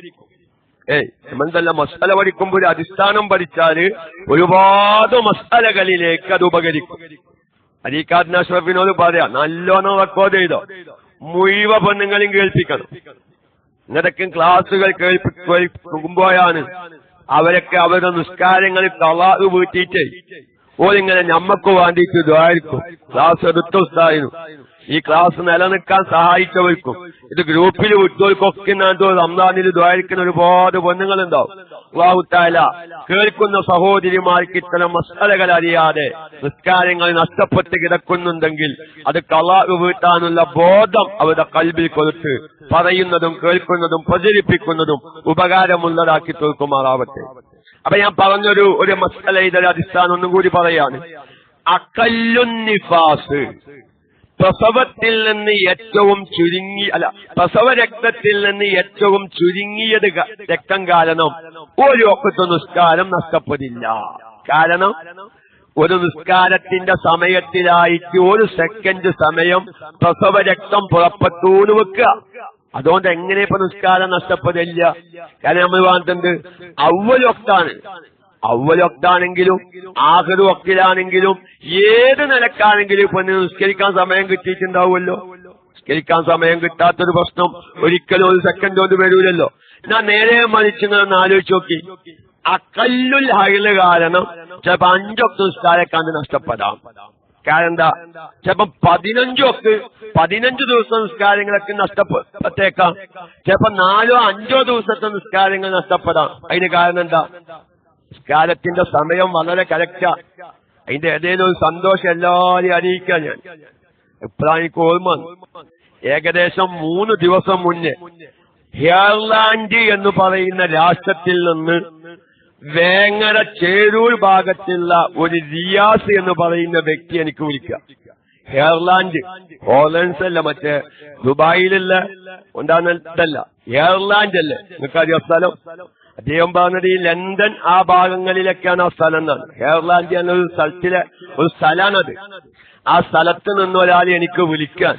[SPEAKER 1] എന്തല്ല മസ്അല പഠിക്കുമ്പോൾ ഒരു അടിസ്ഥാനം പഠിച്ചാല് ഒരുപാട് മസ്അലകളിലേക്ക് അത് ഉപകരിക്കും. അരീഖാദ് അഷ്റഫിനോട് പറയാം, നല്ലോണം റെക്കോർഡ് ചെയ്തോ, മുഴുവൻ പെണ്ണുങ്ങളെയും കേൾപ്പിക്കണം. ഇങ്ങനൊക്കെ ക്ലാസുകൾ കേൾപ്പിക്കുമ്പോഴാണ് അവരൊക്കെ അവരുടെ നിസ്കാരങ്ങൾ ഖളാഉ വീട്ടിയിട്ട് ഓരിങ്ങനെ ഞമ്മക്ക് വേണ്ടിയിട്ട് ദ്വാരിക്കും. ക്ലാസ് എടുത്ത ഉസ്താദിനും ഈ ക്ലാസ് നിലനിൽക്കാൻ സഹായിച്ചവർക്കും ഇത് ഗ്രൂപ്പിൽ വിട്ടവർക്കൊക്കെ റംസാനിൽ ദ്വാരിക്കുന്ന ഒരുപാട് പെണ്ണുങ്ങളുണ്ടാവും. അല്ലാഹു തആല കേൾക്കുന്ന സഹോദരിമാർക്ക് ഇത്തരം മസ്അലകൾ അറിയാതെ നിസ്കാരങ്ങൾ നഷ്ടപ്പെട്ട് കിടക്കുന്നുണ്ടെങ്കിൽ അത് ഖളാഉ വീട്ടാനുള്ള ബോധം അവരുടെ ഖൽബിൽ കൊടുത്ത് പറയുന്നതും കേൾക്കുന്നതും പ്രചരിപ്പിക്കുന്നതും ഉപകാരമുള്ളതാക്കി തീർക്കുമാറാവട്ടെ. അപ്പൊ ഞാൻ പറഞ്ഞൊരു മസ്അല ഇതിന്റെ അടിസ്ഥാനം ഒന്നും കൂടി പറയാണ്. അഖല്ലുൻ നിഫാസ്, പ്രസവത്തിൽ നിന്ന് ഏറ്റവും പ്രസവ രക്തത്തിൽ നിന്ന് ഏറ്റവും ചുരുങ്ങിയത് രക്തം കാരണം 1 വഖ്ത് നിസ്കാരം നഷ്ടപ്പെടില്ല. കാരണം ഒരു നിസ്കാരത്തിന്റെ സമയത്തിലായിട്ട് 1 സെക്കൻഡ് സമയം പ്രസവ രക്തം പുറപ്പെട്ടു എന്ന് വെക്കുക. അതുകൊണ്ട് എങ്ങനെ ഇപ്പൊ നിസ്കാരം നഷ്ടപ്പെടില്ല? കാരണം നമ്മൾ പറഞ്ഞിട്ടുണ്ട് അവ്വൽ വഖ്താണ്. അവ്വൽ വഖ്താണെങ്കിലും ആഖിർ വഖ്തിലാണെങ്കിലും ഏത് നിലക്കാണെങ്കിലും ഇപ്പൊ നിസ്കരിക്കാൻ സമയം കിട്ടിയിട്ടുണ്ടാവുമല്ലോ. നിസ്കരിക്കാൻ സമയം കിട്ടാത്തൊരു പ്രശ്നം ഒരിക്കലും 1 സെക്കൻഡ് കൊണ്ട് വരൂലല്ലോ. ഞാൻ നേരെ മരിച്ചെന്ന് ആലോചിച്ച് നോക്കി. അഖല്ലുൽ ഹൈള് കാരണം ചിലപ്പോ 5 വഖ്ത് നിസ്കാരക്കാണ്ട് നഷ്ടപ്പെടാം. കാരണം എന്താ? ചിലപ്പോ 15 ദിവസം നിസ്കാരങ്ങളൊക്കെ നഷ്ടപ്പെട്ടേക്കാം. ചിലപ്പോ 4 or 5 ദിവസത്തെ നിസ്കാരങ്ങൾ നഷ്ടപ്പെടാം. അതിന് കാരണം എന്താ? നിസ്കാരത്തിന്റെ സമയം വളരെ കറക്റ്റാ. അതിന്റെ ഏതെങ്കിലും ഒരു സന്തോഷം എല്ലാവരെയും അറിയിക്കാൻ ഞാൻ ഇപ്പോഴാണ് എനിക്ക് ഓർമ്മ. ഏകദേശം 3 ദിവസം മുന്നേ ഹെയർലാൻഡ് എന്ന് പറയുന്ന രാഷ്ട്രത്തിൽ നിന്ന് വേങ്ങര ചേരൂർ ഭാഗത്തുള്ള ഒരു റിയാസ് എന്ന് പറയുന്ന വ്യക്തി എനിക്ക് വിളിക്കാം. ഹെയർലാൻഡ് ഹോളൻസ് അല്ല, മറ്റേ ദുബായിലുള്ള ഉണ്ടാകുന്നതല്ല, ഹെയർലാൻഡ് അല്ലേ, നിങ്ങൾക്കറിയാം സ്ഥലം. അദ്ദേഹം പറഞ്ഞത് ഈ ലണ്ടൻ ആ ഭാഗങ്ങളിലൊക്കെയാണ് ആ സ്ഥലം എന്നാണ്. ഹെയർലാൻഡ് എന്നൊരു സ്ഥലത്തിലെ ഒരു സ്ഥലമാണത്. ആ സ്ഥലത്ത് നിന്ന് ഒരാൾ എനിക്ക് വിളിക്കാൻ.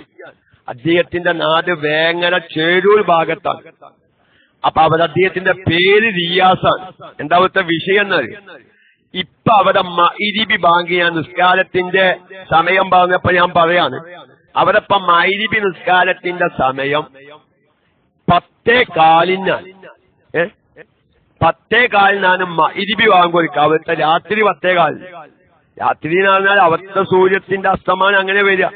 [SPEAKER 1] അദ്ദേഹത്തിന്റെ നാട് വേങ്ങര ചേരൂർ ഭാഗത്താണ്. അപ്പൊ അവിടെ അദ്ദേഹത്തിന്റെ പേര് റിയാസാണ്. എന്താ അവിടുത്തെ വിഷയം എന്നറിയാം? ഇപ്പൊ അവിടെ മഗ്‌രിബ് ബാങ്ക്, ഞാൻ നിസ്കാരത്തിന്റെ സമയം പറഞ്ഞപ്പോ ഞാൻ പറയാണ്, അവിടെ ഇപ്പൊ മഗ്‌രിബ് നിസ്കാരത്തിന്റെ സമയം 10:15. 10:15 മഗ്‌രിബ് ബാങ്ക് കൊടുക്കുക. അവിടുത്തെ രാത്രി 10:15. രാത്രി എന്ന് പറഞ്ഞാൽ അവിടുത്തെ സൂര്യത്തിന്റെ അസ്തമാനം അങ്ങനെ വരിക.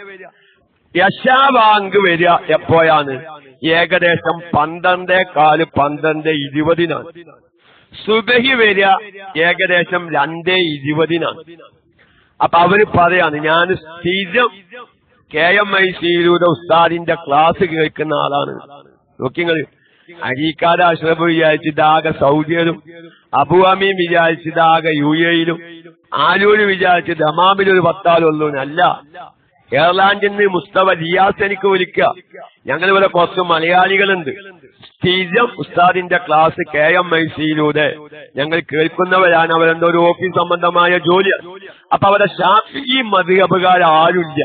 [SPEAKER 1] യശാ ബാങ്ക് വരിക എപ്പോഴാണ്? ഏകദേശം 12:15, 12:20. സുബഹി വരിക ഏകദേശം 2:20. അപ്പൊ അവര് പറയാണ്, ഞാൻ സ്ഥിരം KMIC ഉസ്താദിന്റെ ക്ലാസ് കേൾക്കുന്ന ആളാണ്. നോക്കിങ്ങള്, അരീക്കാട് അഷ്റഫ് വിചാരിച്ചിട്ടാകെ സൗദിയിലും, അബുഅമീൻ വിചാരിച്ചിട്ടാകെ UAE-ലും, ആലൂര് വിചാരിച്ച് ദമാമിലൊരു 10 ആളുള്ളൂ. അല്ല, എയർലാൻഡിൽ നിന്ന് മുസ്തഫ റിയാസ് എനിക്ക് വിളിക്കുക. ഞങ്ങളിവിടെ കുറച്ച് മലയാളികളുണ്ട്. സ്ഥിരം ഉസ്താദിന്റെ ക്ലാസ് KMIC-യിലൂടെ ഞങ്ങൾ കേൾക്കുന്നവരാണ്. അവരെന്തോ ഒരു ഓഫീസ് സംബന്ധമായ ജോലിയാണ്. അപ്പൊ അവരുടെ ശാഫിഈ മദ്ഹബുകാർ ആരുമില്ല.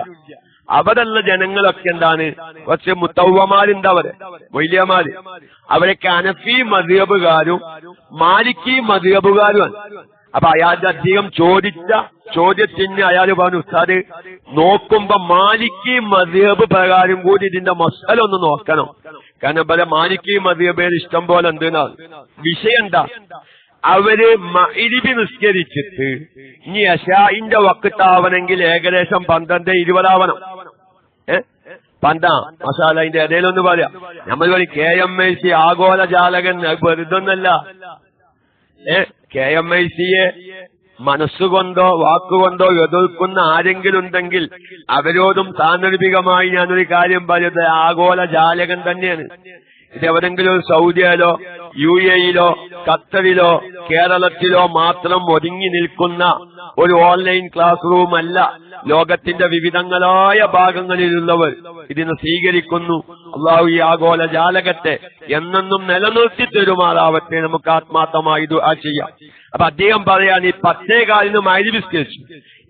[SPEAKER 1] അവരുള്ള ജനങ്ങളൊക്കെ എന്താണ്, കുറച്ച് മുത്തവ്വമാരുണ്ട്, അവരെ മൊയ്ലിയമാര്. അവരൊക്കെ ഹനഫി മദ്ഹബുകാരും മാലിക്കി മദ്ഹബുകാരുമാണ്. അപ്പൊ അയാളുടെ അധികം ചോദിച്ച ചോദ്യത്തിന് അയാൾ പറഞ്ഞു, ഉസ്താദ് നോക്കുമ്പോ മാലിക്കി മദ്ഹബ് പ്രകാരം കൂടി ഇതിന്റെ മസല ഒന്ന് നോക്കണം. കാരണം പല മാലിക്കി മദ്ഹബേൽ ഇഷ്ടം പോലെ എന്തിനാണ് വിഷയം എന്താ, അവര് മഗ്‌രിബ് നിസ്കരിച്ചിട്ട് ഇനി ഇശാഇന്റെ വഖ്താവണമെങ്കിൽ ഏകദേശം 12:20 ആവണം. 12 മസാല അതിന്റെ ഇടയിലൊന്ന് പറയാം. നമ്മൾ പറയും KMIC ആഗോള ജാലകൻ, വെറുതൊന്നല്ല. KMIC-യെ മനസ്സുകൊണ്ടോ വാക്കുകൊണ്ടോ എതിർക്കുന്ന ആരെങ്കിലും ഉണ്ടെങ്കിൽ അവരോടും സാന്ദർഭികമായി ഞാനൊരു കാര്യം പറയുന്നത്, ആഗോള ജാലകൻ തന്നെയാണ്. ഇതെവിടെങ്കിലും സൗദിയിലോ UAE-യിലോ ഖത്തറിലോ കേരളത്തിലോ മാത്രം ഒതുങ്ങി നിൽക്കുന്ന ഒരു ഓൺലൈൻ ക്ലാസ് റൂം അല്ല. ലോകത്തിന്റെ വിവിധങ്ങളായ ഭാഗങ്ങളിലുള്ളവർ ഇതിനെ സ്വീകരിക്കുന്നു. അള്ളാഹു ഈ ആഗോള ജാലകത്തെ എന്നെന്നും നിലനിർത്തി തരുമാറാവട്ടെ. നമുക്ക് ആത്മാർത്ഥമായി ദുആ ചെയ്യാം. അപ്പൊ അദ്ദേഹം പറയാൻ, ഈ 10:15 മഗ്‌രിബ് നിസ്കരിച്ചു,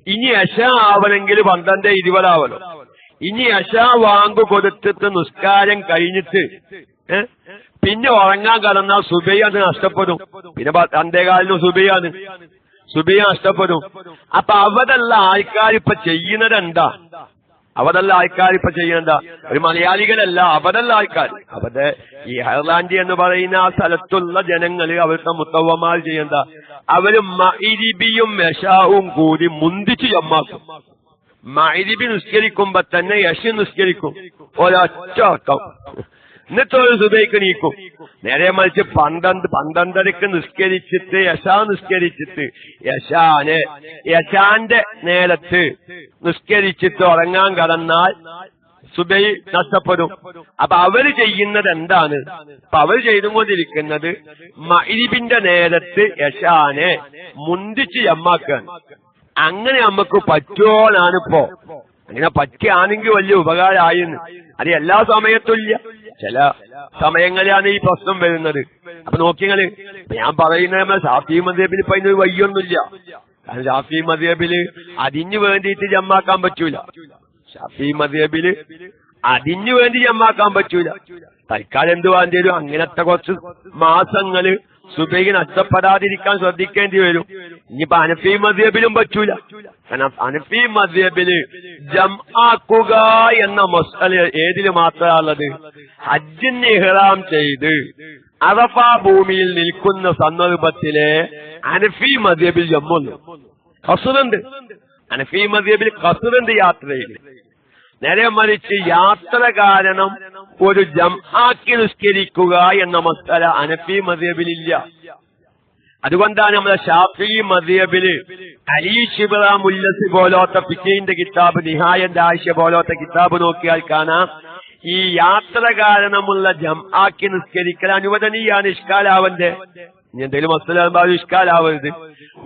[SPEAKER 1] ഇനി ഇശാ ആവണമെങ്കിൽ 12:20 ആവണം. ഇനി ഇശാ വാങ്ക് കൊടുത്തിട്ട് നിസ്കാരം കഴിഞ്ഞിട്ട് പിന്നെ ഉറങ്ങാൻ കടന്നാൽ സുബഹി അത് നഷ്ടപ്പെടും. പിന്നെ 2:15 സുബഹി നഷ്ടപ്പെടും. അപ്പൊ അവരുള്ള ആൾക്കാർ ഇപ്പൊ ചെയ്യുന്നത് എന്താ? ഒരു മലയാളികളല്ല, അവരുള്ള ആൾക്കാർ, അവരുടെ ഈ അയർലാൻഡ് എന്ന് പറയുന്ന ആ സ്ഥലത്തുള്ള ജനങ്ങള്, അവരുടെ മുത്തവ്വമാർ ചെയ്യണ്ട, അവര് മഗ്‌രിബിയും ഇശാഉം കൂടി മുന്തിച്ച് ജമ്മാക്കും. മഗ്‌രിബ് നിസ്കരിക്കുമ്പോ തന്നെ ഇശാ നിസ്കരിക്കും, ഒരൊറ്റ ഉറക്കം, എന്നിട്ടൊരു സുബഹിക്ക് നീക്കും. നേരെ മറിച്ച് 12:30 നിസ്കരിച്ചിട്ട് ഇശാ നിസ്കരിച്ചിട്ട് യശാന്റെ നേരത്ത് നിസ്കരിച്ചിട്ട് ഉറങ്ങാൻ കടന്നാൽ സുബഹി നഷ്ടപ്പെടും. അപ്പൊ അവര് ചെയ്യുന്നത് എന്താണ്? അപ്പൊ അവര് ചെയ്തുകൊണ്ടിരിക്കുന്നത് മഗ്‌രിബിന്റെ നേരത്ത് യശാനെ മുന്തിച്ച് ജമ്മാക്കാൻ. അങ്ങനെ നമുക്ക് പറ്റുമോന്നാണിപ്പോ. അങ്ങനെ പറ്റുകയാണെങ്കിൽ വലിയ ഉപകാരമായിരുന്നു. അത് എല്ലാ സമയത്തും ഇല്ല, ചില സമയങ്ങളിലാണ് ഈ പ്രശ്നം വരുന്നത്. അപ്പൊ നോക്കിങ്ങള്, ഞാൻ പറയുന്നത് ശാഫിഈ മദ്ഹബിൽ ഇപ്പൊ അതിനൊരു വയ്യൊന്നുമില്ല. കാരണം ശാഫിഈ മദ്ഹബില് അതിന് വേണ്ടിയിട്ട് ജമ്മാക്കാൻ പറ്റൂല. തൽക്കാലം എന്ത് വേണ്ടി വരും, അങ്ങനത്തെ കുറച്ച് മാസങ്ങള് സുബഹി നഷ്ടപ്പെടാതിരിക്കാൻ ശ്രദ്ധിക്കേണ്ടി വരും. ഇനിയിപ്പോ ഹനഫി മദ്ഹബിലും പറ്റൂല. കാരണം ഹനഫി മദ്ഹബില് ജംആക്കുക എന്ന മസ്അല ഏതില് മാത്രമുള്ളത്? ഹജ്ജിന് ഇഹ്റാം ചെയ്ത് അറഫ ഭൂമിയിൽ നിൽക്കുന്ന സന്ദർഭത്തിലെ ഹനഫി മദ്ഹബിൽ ജമ്മുണ്ട്, ഖസ്റുണ്ട്. ഹനഫി മദ്ഹബിൽ ഖസ്റുണ്ട് യാത്രയിൽ. നേരെ മറിച്ച് യാത്ര കാരണം ഒരു ജംആക്കി നിസ്കരിക്കുക എന്ന മസ്അല ഹനഫി മദ്ഹബിലില്ല. അതുകൊണ്ടാണ് നമ്മളെ ശാഫിഈ മദ്ഹബില് അലി ശിബ്റ മുല്ലസി പോലത്തെ ഫിഖിന്റെ കിതാബ്, നിഹായത്ത് ആയിഷ പോലത്തെ കിതാബ് നോക്കിയാൽ കാണാം, ഈ യാത്ര കാരണമുള്ള ജംആക്കി നിസ്കരിക്കൽ അനുവദനീയാണ്. ഇഷ്കാലാവന്റെ എന്തെങ്കിലും മസ്അല ഇഷ്കാലാവരുത്,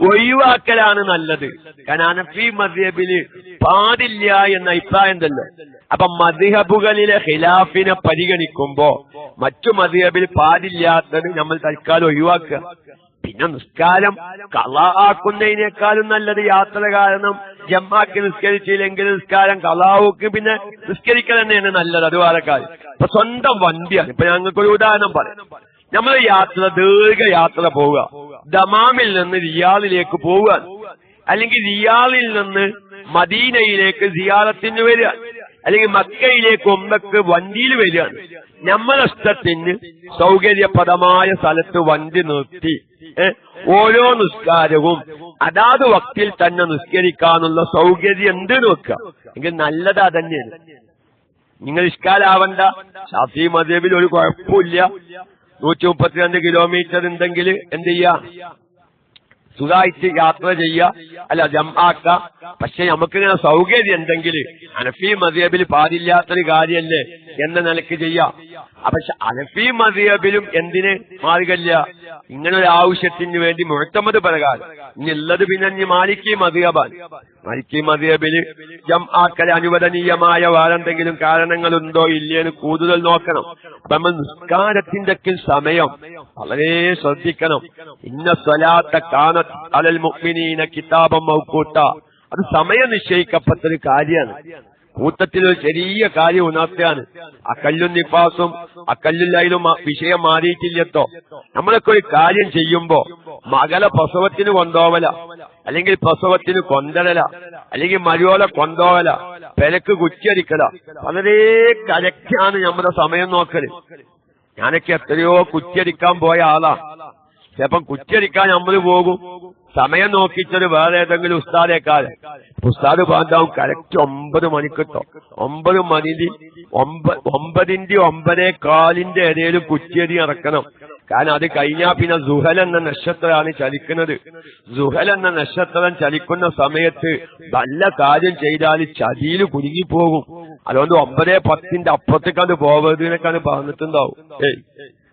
[SPEAKER 1] ഒഴിവാക്കലാണ് നല്ലത്. കാരണം ഹനഫി മദ്ഹബില് പാടില്ല എന്ന അഭിപ്രായം തന്നെ. അപ്പൊ മദ്ഹബുകളിലെ ഖിലാഫിനെ പരിഗണിക്കുമ്പോ മറ്റു മദ്ഹബിൽ പാടില്ലാത്തത് നമ്മൾ തൽക്കാലം ഒഴിവാക്കുക. പിന്നെ നിസ്കാരം ഖളാ ആക്കുന്നതിനേക്കാളും നല്ലത് യാത്ര കാരണം ജംആക്കി നിസ്കരിച്ചില്ലെങ്കിൽ നിസ്കാരം ഖളാവുക്ക് പിന്നെ നിസ്കരിക്കൽ തന്നെയാണ് നല്ലത്. അത് വേറെ കാര്യം. ഇപ്പൊ സ്വന്തം വണ്ടിയാണ്. ഇപ്പൊ ഞങ്ങൾക്കൊരു ഉദാഹരണം പറയാം. നമ്മൾ ദീർഘയാത്ര പോവുക, ദമാമിൽ നിന്ന് റിയാദിലേക്ക് പോവുക, അല്ലെങ്കിൽ റിയാദിൽ നിന്ന് മദീനയിലേക്ക് സിയാറത്തിന് വരിക, അല്ലെങ്കിൽ മക്കയിലേക്ക് ഉംറക്ക് വണ്ടിയിൽ വരികയാണ്. നമ്മളെ ഇഷ്ടത്തിന് സൗകര്യപ്രദമായ സ്ഥലത്ത് വണ്ടി നിർത്തി ഓരോ നിസ്കാരവും അതാത് വക്തിൽ തന്നെ നിസ്കരിക്കാനുള്ള സൗകര്യം എന്ത് നോക്കുക എങ്കിൽ നല്ലത് അതന്നെയാണ്. നിങ്ങൾ ഇഷ്കാലാവണ്ട. ശാഫിഈ മദ്ഹബിൽ ഒരു കുഴപ്പമില്ല. 132 കിലോമീറ്റർ ഉണ്ടെങ്കിൽ എന്ത് ചെയ്യാ, സുഖമായിട്ട് യാത്ര ചെയ്യുക, അല്ല ജംആക്ക. പക്ഷെ നമുക്കിങ്ങനെ സൗകര്യം ഉണ്ടെങ്കിൽ ഹനഫി മദ്ഹബിൽ പാടില്ലാത്തൊരു കാര്യമല്ലേ എന്ന നിലയ്ക്ക് ചെയ്യാം. പക്ഷെ ഹനഫി മദ്ഹബിലും എന്തിന് മാർഗമില്ല? ഇങ്ങനെ ഒരു ആവശ്യത്തിന് വേണ്ടി മുഅ്തമദ് പ്രകാരം ഇനിയുള്ളത് പിന്നെ മാലിക്കി മദ്ഹബാണ്. മാലിക്കി മദ്ഹബില് ജംആക്കൽ അനുവദനീയമായ വേറെന്തെങ്കിലും കാരണങ്ങളുണ്ടോ ഇല്ലേന്ന് കൂടുതൽ നോക്കണം. നമ്മൾ നിസ്കാരത്തിന്റെ സമയം വളരെ ശ്രദ്ധിക്കണം. ഇന്ന സ്വലാത്ത കാനത് അലൽ മുഅ്മിനീന കിതാബൻ മൗഖൂത. അത് സമയം നിശ്ചയിക്കപ്പെട്ടൊരു കാര്യമാണ്. കൂട്ടത്തിൽ ഒരു ചെറിയ കാര്യം ഉണർത്തുകയാണ്. അക്കല്ലും നിഫാസും അക്കല്ലുല്ലയിലും വിഷയം മാറിയിട്ടില്ലട്ടോ. നമ്മളൊക്കെ ഒരു കാര്യം ചെയ്യുമ്പോ മകളെ പ്രസവത്തിന് കൊണ്ടുപോവല, അല്ലെങ്കിൽ പ്രസവത്തിന് കൊണ്ടരല, അല്ലെങ്കിൽ മരുവോലെ കൊണ്ടുപോവല, പെരക്ക് കുറ്റിയടിക്കല, വളരെ കറക്റ്റാണ് നമ്മുടെ സമയം നോക്കല്. ഞാനൊക്കെ എത്രയോ കുറ്റിയടിക്കാൻ പോയ ആളാ. ചിലപ്പം കുറ്റിയടിക്കാൻ നമ്മൾ പോകും, സമയം നോക്കിച്ചത് വേറെ ഏതെങ്കിലും ഉസ്താദേക്കാരെ. ഉസ്താദ് പറഞ്ഞാവും കറക്റ്റ് 9 മണിക്കിട്ടോ. 9 മണിന്റെ 9:45 ഇടയിൽ കുറ്റിയടി ഇറക്കണം. കാരണം അത് കഴിഞ്ഞാൽ പിന്നെ സുഹൽ എന്ന നക്ഷത്രമാണ് ചലിക്കുന്നത്. സുഹൽ എന്ന നക്ഷത്രം ചലിക്കുന്ന സമയത്ത് നല്ല കാര്യം ചെയ്താൽ ചതിയിൽ കുടുങ്ങിപ്പോകും. അതുകൊണ്ട് 9:10 അപ്പുറത്തേക്കാണ് പോവതിനൊക്കെയാണ് പറഞ്ഞിട്ടുണ്ടാവും.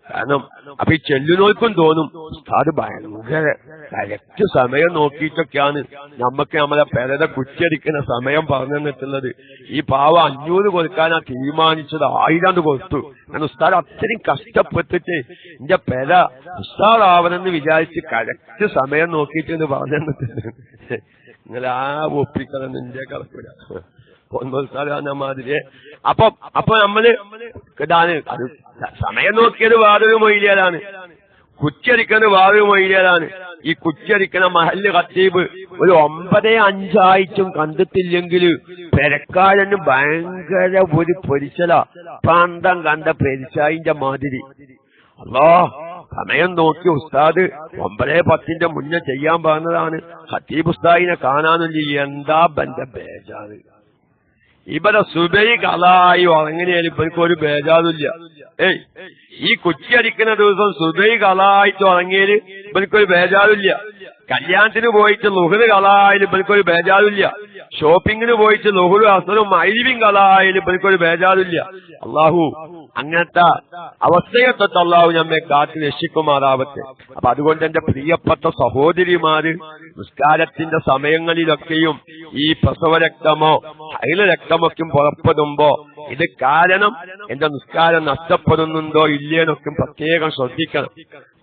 [SPEAKER 1] കാരണം അപ്പൊ ഈ ചെല്ലുനോൽക്കും തോന്നും ഉസ്താദ് ഭയങ്കര കറക്റ്റ് സമയം നോക്കിയിട്ടൊക്കെയാണ് നമ്മക്ക് നമ്മളെ പെരയുടെ കുറ്റിയടിക്കുന്ന സമയം പറഞ്ഞു തന്നിട്ടുള്ളത്. ഈ പാവ 500 കൊടുക്കാനാ തീരുമാനിച്ചത്, 1000 കൊടുത്തു. കാരണം ഉസ്താദ് അത്രയും കഷ്ടപ്പെട്ടിട്ട് എന്റെ പെര ഉസ്താദാവണമെന്ന് വിചാരിച്ച് കറക്റ്റ് സമയം നോക്കിയിട്ട് പറഞ്ഞു തന്നിട്ടുണ്ട്. നിങ്ങൾ ആ ഒപ്പിക്കണം എന്റെ കളക്കൂല മാതിരി. അപ്പൊ നമ്മള് ഇതാണ് അത് സമയം നോക്കിയത് വേറൊരു മൊയ്ലിയലാണ്, കുറ്റിയടിക്കുന്നത് വേറൊരു മൊയ്ലിയലാണ്. ഈ കുറ്റിയടിക്കുന്ന മഹല്ല് ഖത്തീബ് ഒരു 9:05 കണ്ടിട്ടില്ലെങ്കിൽ പെരക്കാരന് ഭയങ്കര ഒരു പൊരിച്ചല, പ്രാന്തം കണ്ട പെരിച്ചായിന്റെ മാതിരി. അല്ലാ, സമയം നോക്കി ഉസ്താദ് 9:10 മുന്നേ ചെയ്യാൻ പറഞ്ഞതാണ്. ഖത്തീബ് ഉസ്താദിനെ കാണാനില്ല, എന്താ ബന്റെ ബേജാറ്. ഇവിടെ സുബൈ കളായി ഉറങ്ങനെയാലും ഇപ്പൊ ഒരു ബേജാറില്ല. ഈ കുറ്റിയടിക്കുന്ന ദിവസം സുബൈ കളായിട്ട് ഉറങ്ങിയാല് ഇവനക്കൊരു ബേജാറില്ല. കല്യാണത്തിന് പോയിട്ട് ലുഹ്റ് കളായാലും ഇവനക്കൊരു ബേജാറില്ല. ഷോപ്പിങ്ങിന് പോയിട്ട് ലുഹ്റും അസ്റും മഗ്‌രിബും കളായാലും ഇവനക്കൊരു ബേജാറില്ല. അള്ളാഹു അങ്ങനത്തെ അവസ്ഥയെ തൊട്ട് അള്ളാഹു നമ്മെ കാത്തു രക്ഷിക്കുമാറാവട്ടെ. അപ്പൊ അതുകൊണ്ട് എന്റെ പ്രിയപ്പെട്ട സഹോദരിമാര് നിസ്കാരത്തിന്റെ സമയങ്ങളിലൊക്കെയും ഈ പ്രസവരക്തമോ ഹൈല് രക്തമൊക്കെ പുറപ്പെടുമ്പോ ഇത് കാരണം എന്റെ നിസ്കാരം നഷ്ടപ്പെടുന്നുണ്ടോ ഇല്ലേന്നൊക്കെ പ്രത്യേകം ശ്രദ്ധിക്കണം.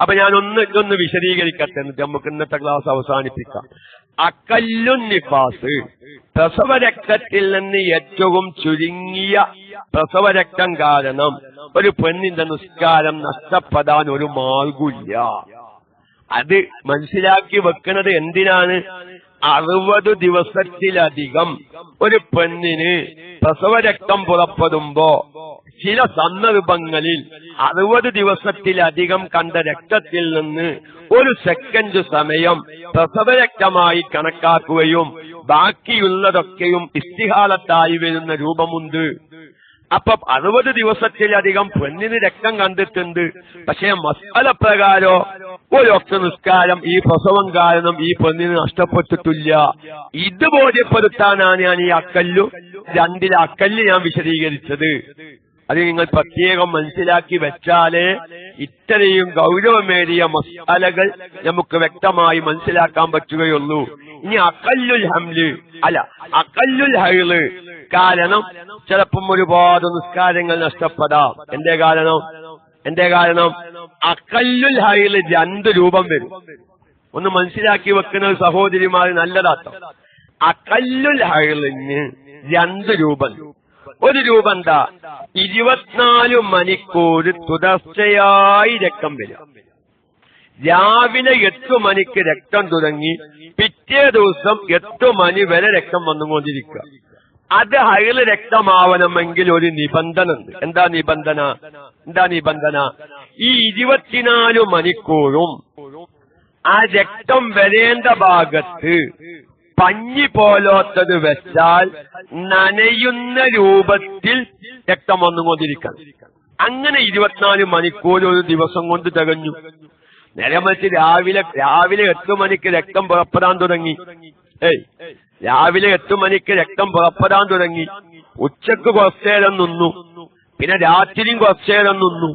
[SPEAKER 1] അപ്പൊ ഞാൻ ഇതൊന്ന് വിശദീകരിക്കട്ടെ, എന്നിട്ട് നമുക്ക് ഇന്നത്തെ ക്ലാസ് അവസാനിപ്പിക്കാം. അക്കല്ലുൻ നിഫാസ്, പ്രസവരക്തത്തിൽ നിന്ന് ഏറ്റവും ചുരുങ്ങിയ പ്രസവരക്തം കാരണം ഒരു പെണ്ണിന്റെ നിസ്കാരം നഷ്ടപ്പെടാൻ ഒരു മാർഗമില്ല. അത് മനസ്സിലാക്കി വെക്കുന്നത് എന്തിനാണ്? 60 ദിവസത്തിലധികം ഒരു പെണ്ണിന് പ്രസവരക്തം പുറപ്പെടുമ്പോ ചില സന്ദർഭങ്ങളിൽ 60 ദിവസത്തിലധികം കണ്ട രക്തത്തിൽ നിന്ന് 1 സെക്കൻഡ് സമയം പ്രസവരക്തമായി കണക്കാക്കുകയും ബാക്കിയുള്ളതൊക്കെയും ഇസ്തിഹാലത്തായി വരുന്ന രൂപമുണ്ട്. അപ്പൊ 60 ദിവസത്തിലധികം പെണ്ണിന് രക്തം കണ്ടിട്ടുണ്ട്. പക്ഷേ മസ്അല പ്രകാരോ ഒരൊക്കെ നിസ്കാരം ഈ പ്രസവം കാരണം ഈ പെണ്ണിന് നഷ്ടപ്പെട്ടിട്ടില്ല. ഇത് ബോധ്യപ്പെടുത്താനാണ് ഞാൻ ഈ അക്കല്ലു 2 അക്കല്ല് ഞാൻ വിശദീകരിച്ചത്. അത് നിങ്ങൾ പ്രത്യേകം മനസ്സിലാക്കി വെച്ചാലേ ഇത്രയും ഗൗരവമേറിയ മസ്അലകൾ നമുക്ക് വ്യക്തമായി മനസ്സിലാക്കാൻ പറ്റുകയുള്ളൂ. ഇനി അക്കല്ലുൽ ഹംല് അക്കല്ലുൽ ഹൈള് കാരണം ചിലപ്പം ഒരുപാട് നിസ്കാരങ്ങൾ നഷ്ടപ്പെടാം. എന്തേ കാരണം അക്കല്ലുൽ ഹൈള് 2 രൂപം വരും. ഒന്ന് മനസ്സിലാക്കി വെക്കുന്ന സഹോദരിമാർ നല്ലതാട്ടോ. അക്കല്ലുൽ ഹൈളിന് 2 രൂപം. ഒരു രൂപം എന്താ? 24 മണിക്കൂർ തുടർച്ചയായി രക്തം വരും. രാവിലെ 8 മണിക്ക് രക്തം തുടങ്ങി പിറ്റേ ദിവസം 8 മണി വരെ രക്തം വന്നുകൊണ്ടിരിക്കുക. അത് ഹൈള് രക്തമാവണമെങ്കിൽ ഒരു നിബന്ധന ഉണ്ട്. എന്താ നിബന്ധന? ഈ 24 മണിക്കൂറും ആ രക്തം വരേണ്ട ഭാഗത്ത് പഞ്ഞി പോലോത്തത് വെച്ചാൽ നനയുന്ന രൂപത്തിൽ രക്തം വന്നുകൊണ്ടിരിക്കണം. അങ്ങനെ 24 മണിക്കൂർ ഒരു ദിവസം കൊണ്ട് തികഞ്ഞു. നേരെ മറിച്ച് രാവിലെ 8 മണിക്ക് രക്തം പുറപ്പെടാൻ തുടങ്ങി. രാവിലെ 8 മണിക്ക് രക്തം പുറപ്പെടാൻ തുടങ്ങി. ഉച്ചക്ക് കുറച്ചേരം നിന്നു. പിന്നെ രാത്രിയും കുറച്ചേരം നിന്നു.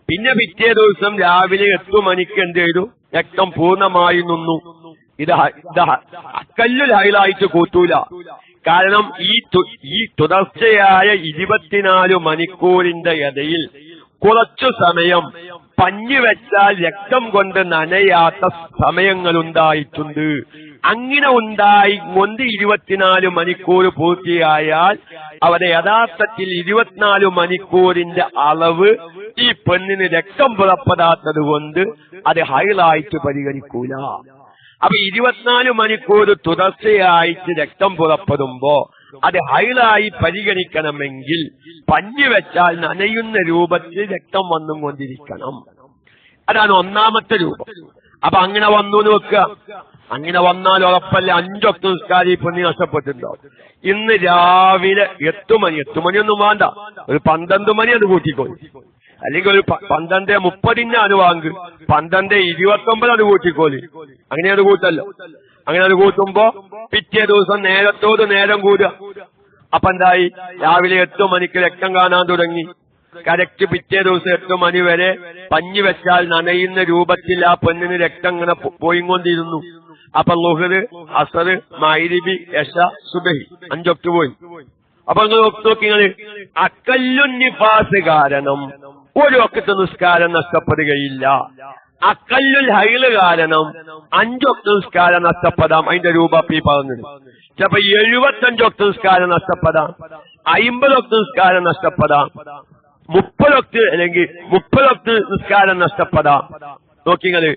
[SPEAKER 1] പിന്നെ പിറ്റേ ദിവസം രാവിലെ 8 മണിക്ക് എന്ത് ചെയ്തു? രക്തം പൂർണ്ണമായി നിന്നു. ഇത് അക്കല്ലുൽ ഹൈലായിട്ട് കൂട്ടൂല. കാരണം ഈ തുടർച്ചയായ 24 മണിക്കൂറിന്റെ ഇടയിൽ കുറച്ചു സമയം പഞ്ഞു വെച്ചാൽ രക്തം കൊണ്ട് നനയാത്ത സമയങ്ങളുണ്ടായിട്ടുണ്ട്. അങ്ങനെ ഉണ്ടായി കൊണ്ട് 24 മണിക്കൂർ പൂർത്തിയായാൽ അവിടെ യഥാർത്ഥത്തിൽ 24 മണിക്കൂറിന്റെ അളവ് ഈ പെണ്ണിന് രക്തം പുറപ്പെടാത്തത് കൊണ്ട് അത് ഹൈലായിട്ട് പരിഗണിക്കൂല. അപ്പൊ 24 മണിക്കൂർ തുടർച്ചയായിട്ട് രക്തം പുറപ്പെടുമ്പോ അത് ഹൈലായി പരിഗണിക്കണമെങ്കിൽ പഞ്ഞു വെച്ചാൽ നനയുന്ന രൂപത്തിൽ രക്തം വന്നും കൊണ്ടിരിക്കണം. അതാണ് ഒന്നാമത്തെ രൂപം. അപ്പൊ അങ്ങനെ വന്നു എന്ന് വെക്കുക. അങ്ങനെ വന്നാൽ ഉറപ്പല്ല 5 വക്ത് നിസ്കാരം ഈ പെണ്ണി നഷ്ടപ്പെട്ടിട്ടുണ്ടാവും. ഇന്ന് രാവിലെ 8 മണിയൊന്നും വേണ്ട, ഒരു 12 മണി അത് കൂട്ടിക്കോളി. അല്ലെങ്കിൽ ഒരു 12:30 അത് വാങ്ങ്, 12:29 അത് കൂട്ടിക്കോളി. അങ്ങനെ അത് കൂട്ടല്ലോ. അങ്ങനെ അത് കൂട്ടുമ്പോ പിറ്റേ ദിവസം നേരത്തോട് നേരം കൂടുക. അപ്പൊ എന്തായി? രാവിലെ 8 മണിക്ക് രക്തം കാണാൻ തുടങ്ങി. കറക്റ്റ് പിറ്റേ ദിവസം 8 മണി വരെ പഞ്ഞു വെച്ചാൽ നനയുന്ന രൂപത്തിൽ ആ പെണ്ണിന് രക്തം ഇങ്ങനെ പോയിക്കൊണ്ടിരുന്നു. അപ്പൊ ളുഹ്ർ, അസർ, മഗ്രിബ്, ഇശ, സുബ്ഹി 5 വക്ത് പോയി. അപ്പൊ നിങ്ങൾ നോക്കിങ്ങള് അക്കല്ലുൻ നിഫാസ് കാരണം ഒരു വക്ത് നിസ്കാരം നഷ്ടപ്പെടുകയില്ല. അക്കല്ലുൽ ഹൈല് കാരണം 5 വക്ത് നിസ്കാരം നഷ്ടപ്പെടാം. അതിന്റെ രൂപ ഈ പറഞ്ഞത് ചിലപ്പോ 75 വക്ത് നിസ്കാരം നഷ്ടപ്പെടാം, 50 വക്ത് നിസ്കാരം നഷ്ടപ്പെടാം, 30 വക്ത് അല്ലെങ്കിൽ 30 വക്ത് നിസ്കാരം നഷ്ടപ്പെടാം. നോക്കിങ്ങള്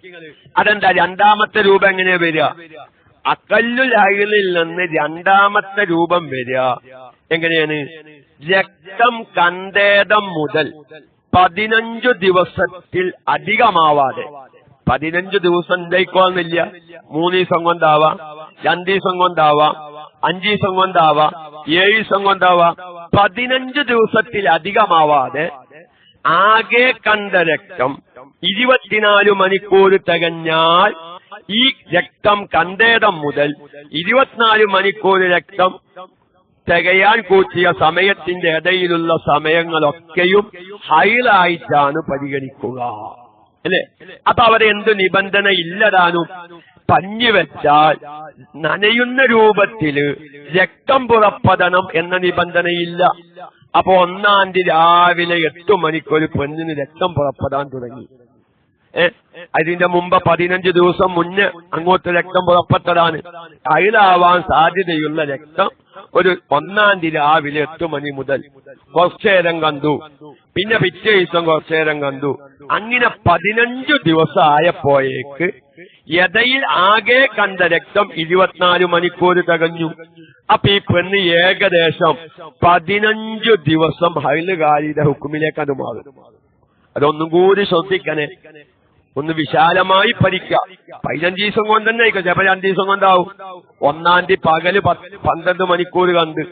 [SPEAKER 1] അതെന്താ? രണ്ടാമത്തെ രൂപം എങ്ങനെയാ വരിക? അക്കല്ലുൽ ഹൈലിൽ നിന്ന് രണ്ടാമത്തെ രൂപം വരിക എങ്ങനെയാണ്? രക്തം കണ്ടേടം മുതൽ 15 ദിവസത്തിൽ അധികമാവാതെ. 15 ദിവസം ഉണ്ടായിക്കോന്നില്ല. 3 ദിവസം കൊണ്ടാവാം, 2 ദിവസം കൊണ്ടാവാം, 5 ദിവസം കൊണ്ടാവാം, 7 ദിവസം കൊണ്ടാവാം. 15 ദിവസത്തിൽ അധികമാവാതെ ആകെ കണ്ട രക്തം 24 മണിക്കൂർ തികഞ്ഞാൽ ഈ രക്തം കണ്ടേടം മുതൽ 24 മണിക്കൂർ രക്തം തികയാൻ കൂട്ടിയ സമയത്തിന്റെ ഇടയിലുള്ള സമയങ്ങളൊക്കെയും ഹൈലായിട്ടാണ് പരിഗണിക്കുക, അല്ലെ? അപ്പൊ അവിടെ എന്ത് നിബന്ധന ഇല്ലതാനും? പഞ്ഞു വെച്ചാൽ നനയുന്ന രൂപത്തില് രക്തം പുറപ്പെടണം എന്ന നിബന്ധനയില്ല. അപ്പൊ 1-ാം തീയതി രാവിലെ 8 മണിക്കൊരു പെണ്ണിന് രക്തം പുറപ്പെടാൻ തുടങ്ങി. അതിന്റെ മുമ്പ് 15 ദിവസം മുന്നേ അങ്ങോട്ട് രക്തം പുറപ്പെട്ടതാണ്. ഹൈലാവാൻ സാധ്യതയുള്ള രക്തം ഒരു 1-ാം തീയതി രാവിലെ 8 മണി മുതൽ കുറച്ചേരം കണ്ടു, പിന്നെ പിറ്റേ ദിവസം കുറച്ചേരം കണ്ടു. അങ്ങനെ 15 ദിവസം ആയപ്പോഴേക്ക് ഇടയിൽ ആകെ കണ്ട രക്തം 24 മണിക്കൂർ തികഞ്ഞു. അപ്പൊ ഈ പെണ്ണ് ഏകദേശം 15 ദിവസം ഹൈലുകാരിയുടെ ഹുക്കുമിലേക്ക് അത് മാറും. അതൊന്നും കൂടി ശ്രദ്ധിക്കണേ, ഒന്ന് വിശാലമായി പഠിക്കാം. 15 ദിവസം കൊണ്ട് തന്നെ ആയിക്കോ, ചിലപ്പോ 2 ദിവസം കൊണ്ടാവും. 1-ാം തീയതി പകല് 12 മണിക്കൂർ കണ്ട്,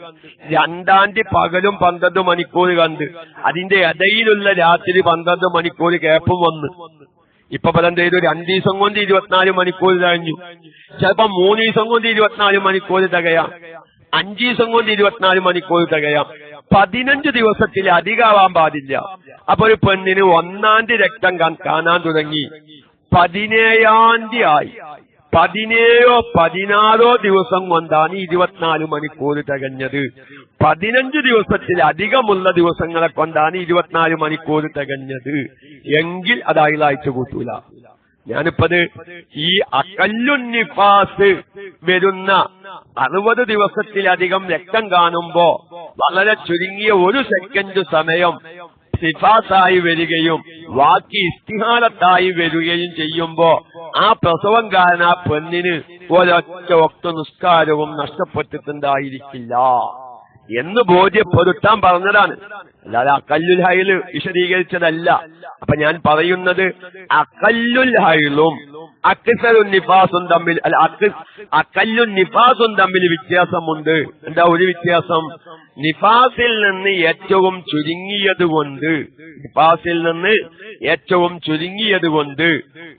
[SPEAKER 1] 2-ാം തീയതി പകലും 12 മണിക്കൂർ കണ്ട്, അതിന്റെ ഇടയിലുള്ള രാത്രി 12 മണിക്കൂർ ഗ്യാപ്പും വന്ന്. ഇപ്പൊ പലം ചെയ്തു 2 ദിവസം കൊണ്ട് 24 മണിക്കൂർ കഴിഞ്ഞു. ചിലപ്പോ 3 ദിവസം കൊണ്ട് 24 മണിക്കൂർ തികയാം, 5 ദിവസം കൊണ്ട് 24 മണിക്കൂർ തികയാം. 15 ദിവസത്തിൽ അധികമാവാൻ പാടില്ല. അപ്പൊ ഒരു പെണ്ണിന് 1-ാം തീയതി രക്തം കാണാൻ തുടങ്ങി, 17-ാം തീയതി ആയി. 17ഓ 16ഓ ദിവസം കൊണ്ടാണ് 24 മണിക്കൂർ തികഞ്ഞത്. 15 ദിവസത്തിൽ അധികമുള്ള ദിവസങ്ങളെ കൊണ്ടാണ് 24 മണിക്കൂർ തികഞ്ഞത് എങ്കിൽ അത് ഹൈലായിട്ട് കൂട്ടൂല. ഞാനിപ്പത് ഈ അക്കല്ലുൻ നിഫാസ് വരുന്ന 60 ദിവസത്തിലധികം രക്തം കാണുമ്പോ വളരെ ചുരുങ്ങിയ 1 സെക്കൻഡ് സമയം സിഫാസായി വരികയും ബാക്കി ഇസ്തിഹാലത്തായി വരികയും ചെയ്യുമ്പോ ആ പ്രസവം കാരണം ആ പെണ്ണിന് ഒരൊറ്റ വക്ത് നിസ്കാരവും നഷ്ടപ്പെട്ടിട്ടുണ്ടായിരിക്കില്ല എന്ന് ബോധ്യപ്പെടുത്താൻ പറഞ്ഞതാണ്, അല്ലാതെ അക്കല്ലുൽ ഹൈല് വിശദീകരിച്ചതല്ല. അപ്പൊ ഞാൻ പറയുന്നത് അക്കല്ലുൽ ഹൈലും അക്സറുൻ നിഫാസും തമ്മിൽ അക്കല്ലുൻ നിഫാസും തമ്മിൽ വ്യത്യാസമുണ്ട്. എന്താ ഒരു വ്യത്യാസം? നിഫാസിൽ നിന്ന് ഏറ്റവും ചുരുങ്ങിയത് കൊണ്ട്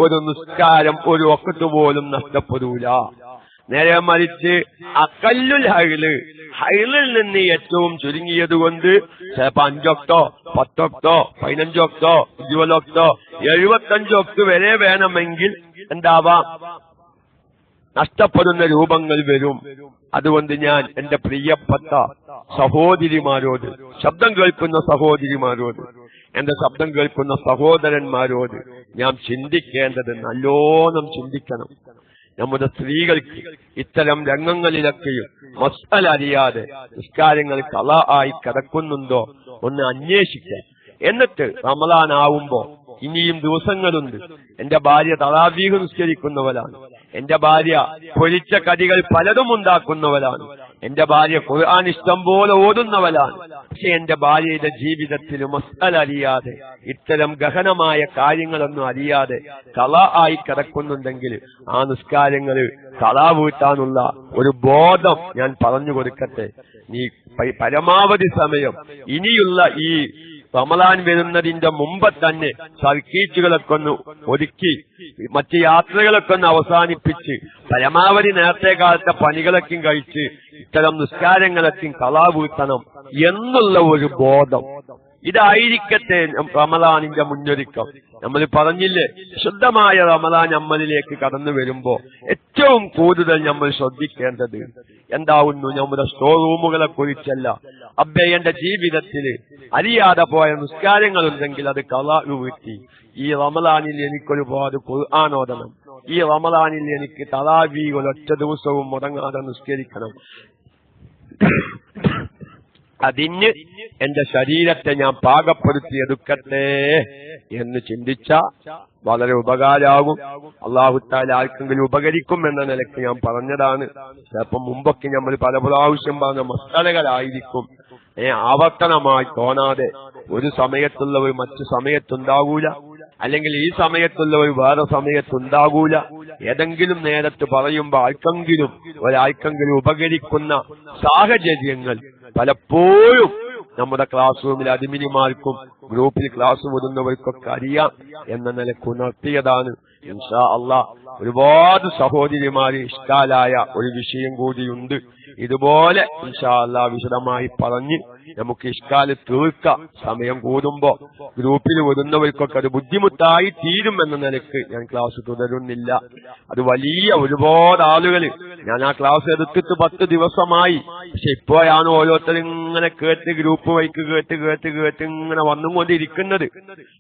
[SPEAKER 1] ഒരു നിസ്കാരം ഒരു വക്ത് പോലും നഷ്ടപ്പെടൂല. നേരെ മറിച്ച് അക്കല്ലുൽ ഹൈലിൽ നിന്ന് ഏറ്റവും ചുരുങ്ങിയതുകൊണ്ട് ചിലപ്പോ 5 ഒക്ടോ 10 ഒക്ടോ 15 ഒക്ടോ 20 ഒക്ടോ 75 ഒക്ടോ വരെ വേണമെങ്കിൽ എന്താവാം, നഷ്ടപ്പെടുന്ന രൂപങ്ങൾ വരും. അതുകൊണ്ട് ഞാൻ എന്റെ പ്രിയപ്പെട്ട സഹോദരിമാരോട്, ശബ്ദം കേൾക്കുന്ന സഹോദരിമാരോട്, എന്റെ ശബ്ദം കേൾക്കുന്ന സഹോദരന്മാരോട് ഞാൻ ചിന്തിക്കേണ്ടത് നല്ലോണം ചിന്തിക്കണം. നമ്മുടെ സ്ത്രീകൾക്ക് ഇത്തരം രംഗങ്ങളിലൊക്കെയും മസ്അല അറിയാതെ നിസ്കാരങ്ങൾ ഖളാ ആയി കിടക്കുന്നുണ്ടോ ഒന്ന് അന്വേഷിക്കുക. എന്നിട്ട് റമളാനാവുമ്പോ ഇനിയും ദിവസങ്ങളുണ്ട്. എന്റെ ഭാര്യ തറാവീഹ് നിസ്കരിക്കുന്നവരാണ്, എന്റെ ഭാര്യ പൊരിച്ച കടികൾ പലതും ഉണ്ടാക്കുന്നവരാണ്, എന്റെ ഭാര്യ ഖുർആൻ ഇഷ്ടം പോലെ ഓതുന്നവരാണ്. പക്ഷെ എന്റെ ഭാര്യയുടെ ജീവിതത്തിൽ മസ്അല അറിയാതെ, ഇത്തരം ഗഹനമായ കാര്യങ്ങളൊന്നും അറിയാതെ ഖളാ ആയി കിടക്കുന്നുണ്ടെങ്കിൽ ആ നിസ്കാരങ്ങള് ഖളാ വീട്ടാനുള്ള ഒരു ബോധം ഞാൻ പറഞ്ഞു കൊടുക്കട്ടെ. നീ പരമാവധി സമയം ഇനിയുള്ള ഈ റമളാൻ വരുന്നതിന്റെ മുമ്പ് തന്നെ സർക്കീറ്റുകളൊക്കെ ഒന്ന് ഒതുക്കി, മറ്റ് യാത്രകളൊക്കെ ഒന്ന് അവസാനിപ്പിച്ച് പരമാവധി നേരത്തെ കാലത്തെ പണികളൊക്കെ കഴിച്ച് ഇത്തരം നിസ്കാരങ്ങളൊക്കെ ഖളാ വീട്ടണം എന്നുള്ള ഒരു ബോധം, ഇതായിരിക്കട്ടെ റമളാനിന്റെ മുന്നൊരുക്കം. നമ്മൾ പറഞ്ഞില്ലേ, ശുദ്ധമായ റമളാൻ നമ്മളിലേക്ക് കടന്നു വരുമ്പോ ഏറ്റവും കൂടുതൽ നമ്മൾ ശ്രദ്ധിക്കേണ്ടത് എന്താവുന്നു? നമ്മുടെ സ്റ്റോർ റൂമുകളെ കുറിച്ചല്ല. അബ്ബേ, എന്റെ ജീവിതത്തിൽ അറിയാതെ പോയ നിസ്കാരങ്ങൾ ഉണ്ടെങ്കിൽ അത് ഖളാ വീട്ടി. ഈ റമളാനിൽ എനിക്കൊരുപാട് ഖുർആൻ ഓതണം, ഈ റമളാനിൽ എനിക്ക് തറാവീഹ് ഒറ്റ ദിവസവും മുടങ്ങാതെ നിസ്കരിക്കണം, അതിന് എന്റെ ശരീരത്തെ ഞാൻ പാകപ്പെടുത്തിയെടുക്കട്ടെ എന്ന് ചിന്തിച്ച വളരെ ഉപകാരമാകും. അല്ലാഹു തആല ആർക്കെങ്കിലും ഉപകരിക്കും എന്ന നിലയ്ക്ക് ഞാൻ പറഞ്ഞതാണ്. ചിലപ്പം മുമ്പൊക്കെ നമ്മൾ പല പ്രാവശ്യം പറഞ്ഞ മസാലകളായിരിക്കും, ആവർത്തനമായി തോന്നാതെ. ഒരു സമയത്തുള്ളവർ മറ്റു സമയത്തുണ്ടാകൂല, അല്ലെങ്കിൽ ഈ സമയത്തുള്ളവർ വേറെ സമയത്തുണ്ടാകൂല. ഏതെങ്കിലും നേരത്ത് പറയുമ്പോൾ ഒരാൾക്കെങ്കിലും ഉപകരിക്കുന്ന സാഹചര്യങ്ങൾ പലപ്പോഴും നമ്മുടെ ക്ലാസ് റൂമിൽ അഡ്മിനിമാർക്കും ഗ്രൂപ്പിൽ ക്ലാസ് വിടുന്നവർക്കൊക്കെ അറിയാം എന്ന നിലക്ക് ഉണർത്തിയതാണ്. ഇൻഷാ അല്ലാഹ് ഒരുപാട് സഹോദരിമാര് ഇഷ്കാലായ ഒരു വിഷയം കൂടിയുണ്ട്. ഇതുപോലെ ഇൻഷാ അല്ലാഹ് വിശദമായി പറഞ്ഞ് നമുക്ക് ഇഷ്കാല് തീർക്കാം. സമയം കൂടുമ്പോ ഗ്രൂപ്പിൽ വിടുന്നവർക്കൊക്കെ അത് ബുദ്ധിമുട്ടായി തീരുമെന്ന നിലക്ക് ഞാൻ ക്ലാസ് തുടരുന്നില്ല. അത് വലിയ ഒരുപാട് ആളുകൾ, ഞാൻ ആ ക്ലാസ് എടുത്തിട്ട് 10 ദിവസമായി. പക്ഷെ ഇപ്പോഴാണ് ഓരോരുത്തരും ഇങ്ങനെ കേട്ട് ഗ്രൂപ്പ് വൈക്ക് കേട്ട് ഇങ്ങനെ വന്നുകൊണ്ടിരിക്കുന്നത്.